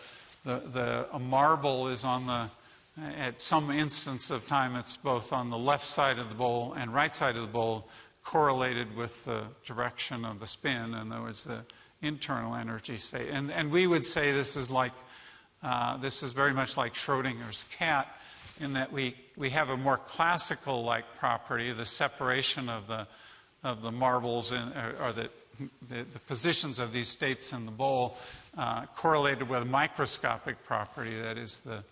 a marble is at some instance of time, it's both on the left side of the bowl and right side of the bowl, correlated with the direction of the spin. In other words, the internal energy state. And we would say this is very much like Schrodinger's cat, in that we have a more classical-like property, the separation of the marbles or the positions of these states in the bowl correlated with a microscopic property, that is the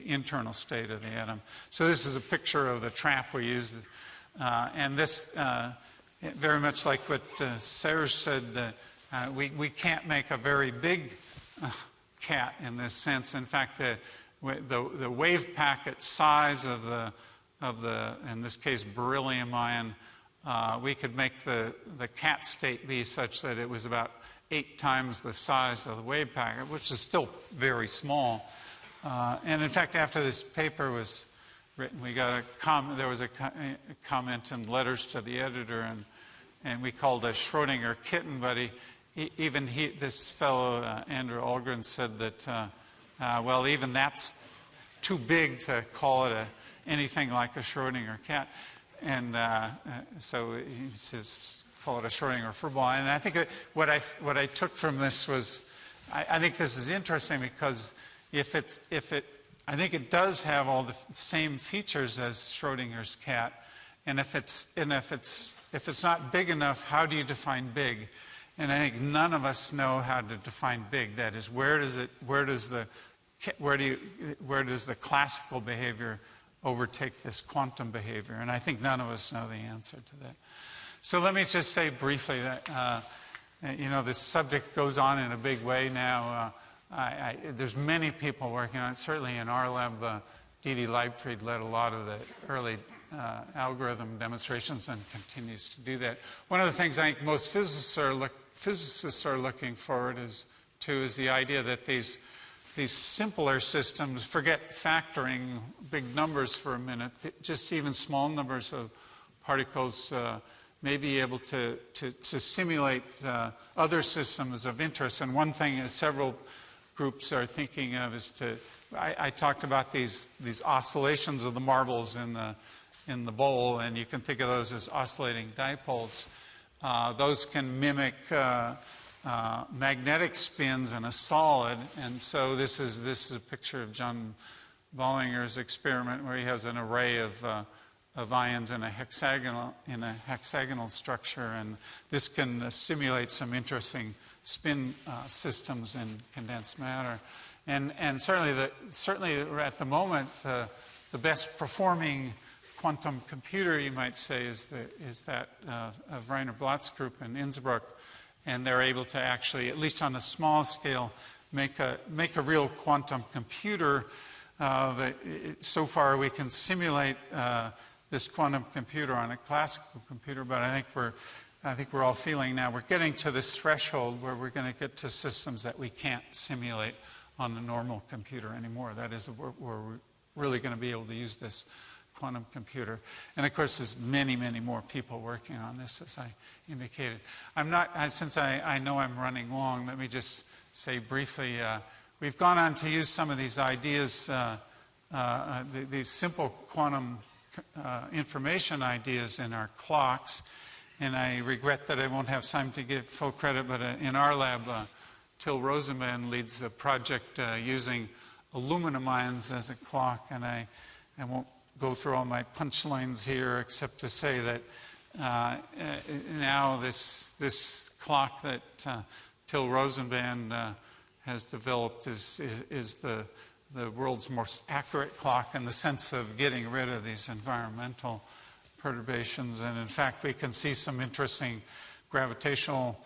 internal state of the atom. So this is a picture of the trap we used. And this, very much like what Serge said, we can't make a very big cat in this sense. In fact, the wave packet size of the in this case, beryllium ion, we could make the cat state be such that it was about 8 times the size of the wave packet, which is still very small. And in fact, after this paper was written, we got a comment. There was a comment in letters to the editor, and we called a Schrodinger kitten. But this fellow Andrew Algren said that well, even that's too big to call it anything like a Schrodinger cat, and so he says call it a Schrodinger furball. And I think what I took from this was I think this is interesting because I think it does have all the same features as Schrodinger's cat, and if it's not big enough, how do you define big? And I think none of us know how to define big. That is, where does the classical behavior overtake this quantum behavior? And I think none of us know the answer to that. So let me just say briefly that this subject goes on in a big way now. There's many people working on it. Certainly in our lab, Didi Leibfried led a lot of the early algorithm demonstrations and continues to do that. One of the things I think most physicists are looking forward to is the idea that these simpler systems, forget factoring big numbers for a minute, just even small numbers of particles may be able to simulate other systems of interest. And one thing that several groups are thinking of is I talked about these oscillations of the marbles in the bowl, and you can think of those as oscillating dipoles. Those can mimic magnetic spins in a solid, and so this is a picture of John Bollinger's experiment where he has an array of ions in a hexagonal structure, and this can simulate some interesting spin systems in condensed matter. And certainly at the moment, the best performing quantum computer, you might say, is that of Rainer Blatt's group in Innsbruck, and they're able to actually, at least on a small scale, make a real quantum computer. So far, we can simulate this quantum computer on a classical computer, but I think we're all feeling now we're getting to this threshold where we're going to get to systems that we can't simulate on a normal computer anymore. That is, we're really going to be able to use this quantum computer. And of course, there's many, many more people working on this, as I indicated. Since I know I'm running long, let me just say briefly, we've gone on to use some of these ideas, these simple quantum information ideas in our clocks. And I regret that I won't have time to give full credit, but in our lab, Till Rosenband leads a project using aluminum ions as a clock, and I won't go through all my punchlines here except to say that now this clock that Till Rosenband has developed is the world's most accurate clock in the sense of getting rid of these environmental perturbations. And in fact, we can see some interesting gravitational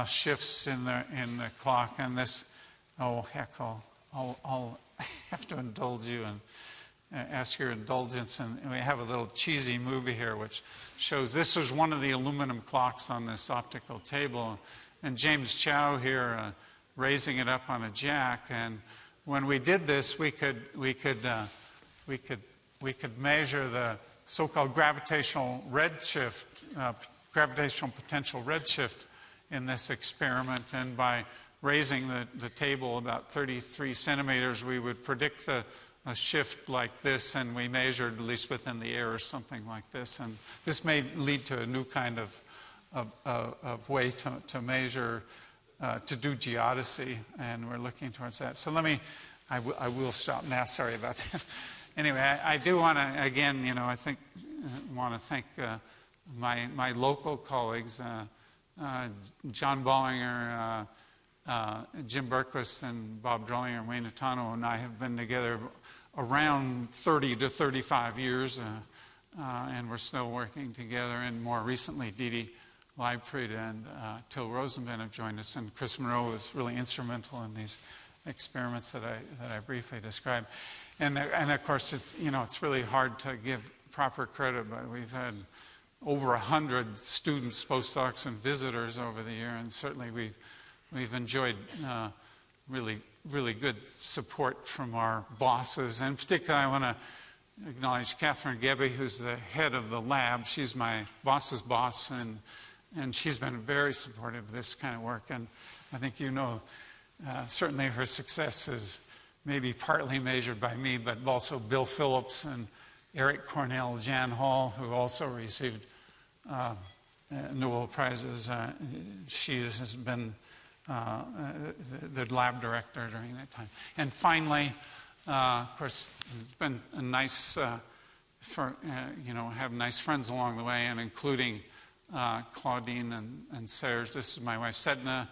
shifts in the clock. And this, oh heck, I'll have to indulge you and ask your indulgence. And we have a little cheesy movie here which shows this was one of the aluminum clocks on this optical table, and James Chow here raising it up on a jack. And when we did this, we could measure the so-called gravitational redshift, gravitational potential redshift in this experiment. And by raising the table about 33 centimeters, we would predict a shift like this, and we measured, at least within the air, or something like this. And this may lead to a new kind of way to measure, to do geodesy, and we're looking towards that. So let me I will stop now. Sorry about that. Anyway, I do want to, again, I think, want to thank my local colleagues, John Bollinger, Jim Berquist, and Bob Drollinger, and Wayne Natano, and I have been together around 30 to 35 years, and we're still working together. And more recently, Dee Dee Leibfried and Till Rosenben have joined us, and Chris Monroe was really instrumental in these experiments that I briefly described. And of course, it's really hard to give proper credit, but we've had over 100 students, postdocs, and visitors over the year, and certainly we've enjoyed really, really good support from our bosses. And particularly, I want to acknowledge Catherine Gebbe, who's the head of the lab. She's my boss's boss, and she's been very supportive of this kind of work. And I think certainly her success is maybe partly measured by me, but also Bill Phillips and Eric Cornell, Jan Hall, who also received Nobel Prizes. She has been the lab director during that time. And finally, of course, it's been a nice, have nice friends along the way, and including Claudine and Serge. This is my wife, Sedna,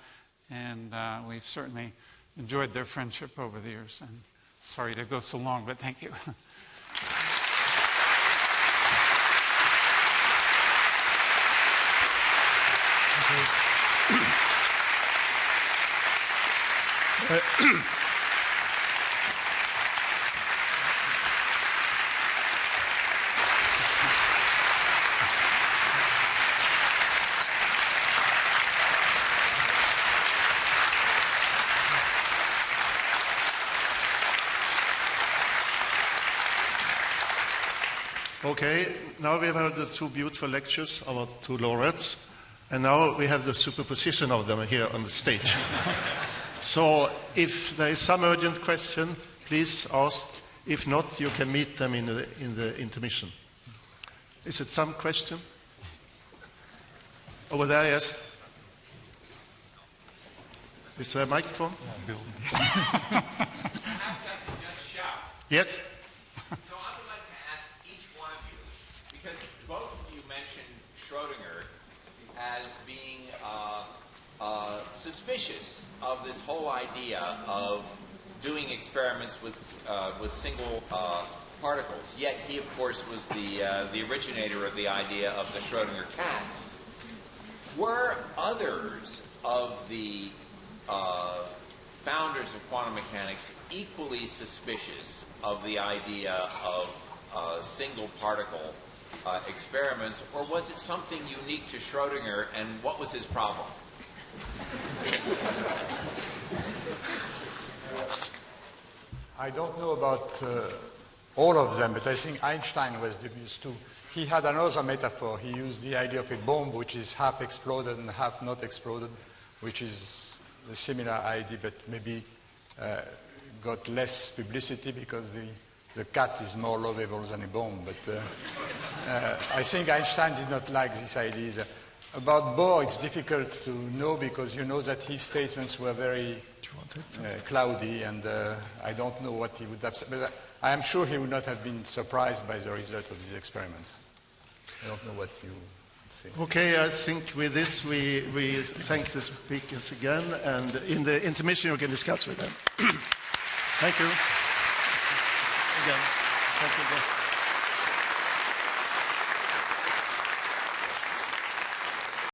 and we've certainly enjoyed their friendship over the years. And sorry to go so long, but thank you. Okay, now we've heard the two beautiful lectures of our two laureates, and now we have the superposition of them here on the stage. So if there is some urgent question, please ask. If not, you can meet them in the intermission. Is it some question? Over there, yes? Is there a microphone? Yeah, Bill. Perhaps I can just shout. Yes? So I would like to ask each one of you, because both of you mentioned Schrodinger as being suspicious of this whole idea of doing experiments with single particles. Yet he, of course, was the originator of the idea of the Schrodinger cat. Were others of the founders of quantum mechanics equally suspicious of the idea of single particle experiments, or was it something unique to Schrodinger, and what was his problem? I don't know about all of them, but I think Einstein was dubious too. He had another metaphor. He used the idea of a bomb which is half exploded and half not exploded, which is a similar idea, but maybe got less publicity because the cat is more lovable than a bomb. But I think Einstein did not like this idea. About Bohr, it's difficult to know because you know that his statements were very cloudy, and I don't know what he would have said. But I am sure he would not have been surprised by the result of these experiments. I don't know what you would say. Okay, I think with this we thank the speakers again, and in the intermission you can discuss with them. Thank you. Again. Thank you.